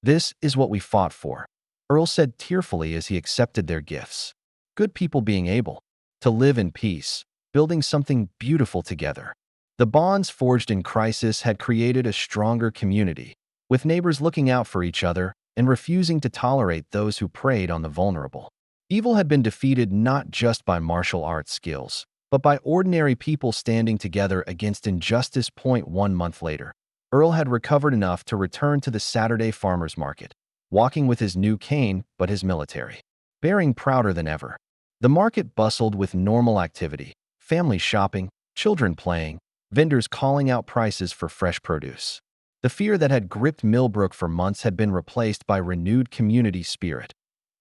"This is what we fought for," Earl said tearfully as he accepted their gifts. Good people being able to live in peace, building something beautiful together. The bonds forged in crisis had created a stronger community, with neighbors looking out for each other and refusing to tolerate those who preyed on the vulnerable. Evil had been defeated not just by martial arts skills, but by ordinary people standing together against injustice. 1 month later, Earl had recovered enough to return to the Saturday farmers market, walking with his new cane but his military bearing prouder than ever. The market bustled with normal activity: families shopping, children playing, vendors calling out prices for fresh produce. The fear that had gripped Millbrook for months had been replaced by renewed community spirit.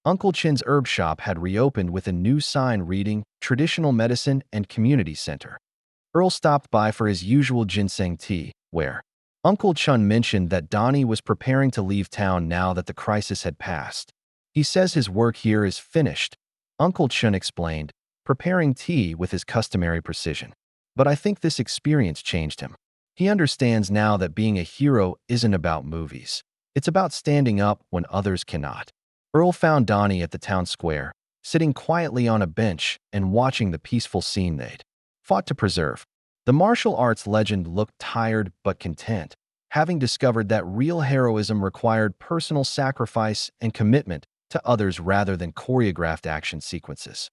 Uncle Chin's herb shop had reopened with a new sign reading Traditional Medicine and Community Center. Earl stopped by for his usual ginseng tea, where Uncle Chun mentioned that Donnie was preparing to leave town now that the crisis had passed. "He says his work here is finished," Uncle Chun explained, preparing tea with his customary precision. "But I think this experience changed him. He understands now that being a hero isn't about movies. It's about standing up when others cannot." Earl found Donnie at the town square, sitting quietly on a bench and watching the peaceful scene they'd fought to preserve. The martial arts legend looked tired but content, having discovered that real heroism required personal sacrifice and commitment to others rather than choreographed action sequences.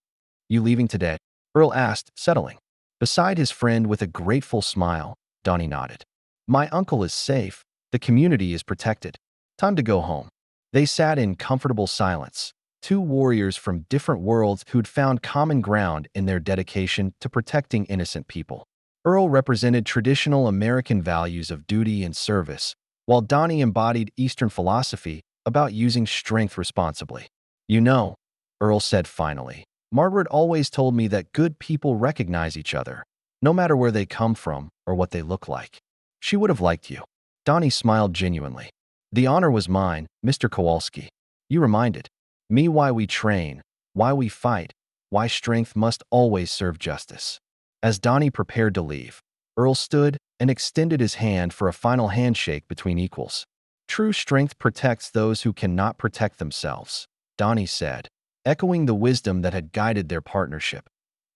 "You leaving today?" Earl asked, settling beside his friend with a grateful smile. Donnie nodded. "My uncle is safe. The community is protected. Time to go home." They sat in comfortable silence, two warriors from different worlds who'd found common ground in their dedication to protecting innocent people. Earl represented traditional American values of duty and service, while Donnie embodied Eastern philosophy about using strength responsibly. "You know," Earl said finally, "Margaret always told me that good people recognize each other, no matter where they come from or what they look like. She would have liked you." Donnie smiled genuinely. "The honor was mine, Mr. Kowalski. You reminded me why we train, why we fight, why strength must always serve justice." As Donnie prepared to leave, Earl stood and extended his hand for a final handshake between equals. "True strength protects those who cannot protect themselves," Donnie said, echoing the wisdom that had guided their partnership.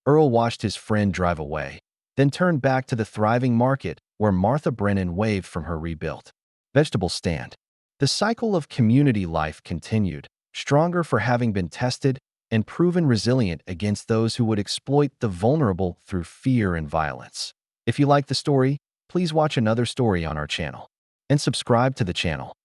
Earl watched his friend drive away, then turned back to the thriving market where Martha Brennan waved from her rebuilt vegetable stand. The cycle of community life continued, stronger for having been tested and proven resilient against those who would exploit the vulnerable through fear and violence. If you like the story, please watch another story on our channel and subscribe to the channel.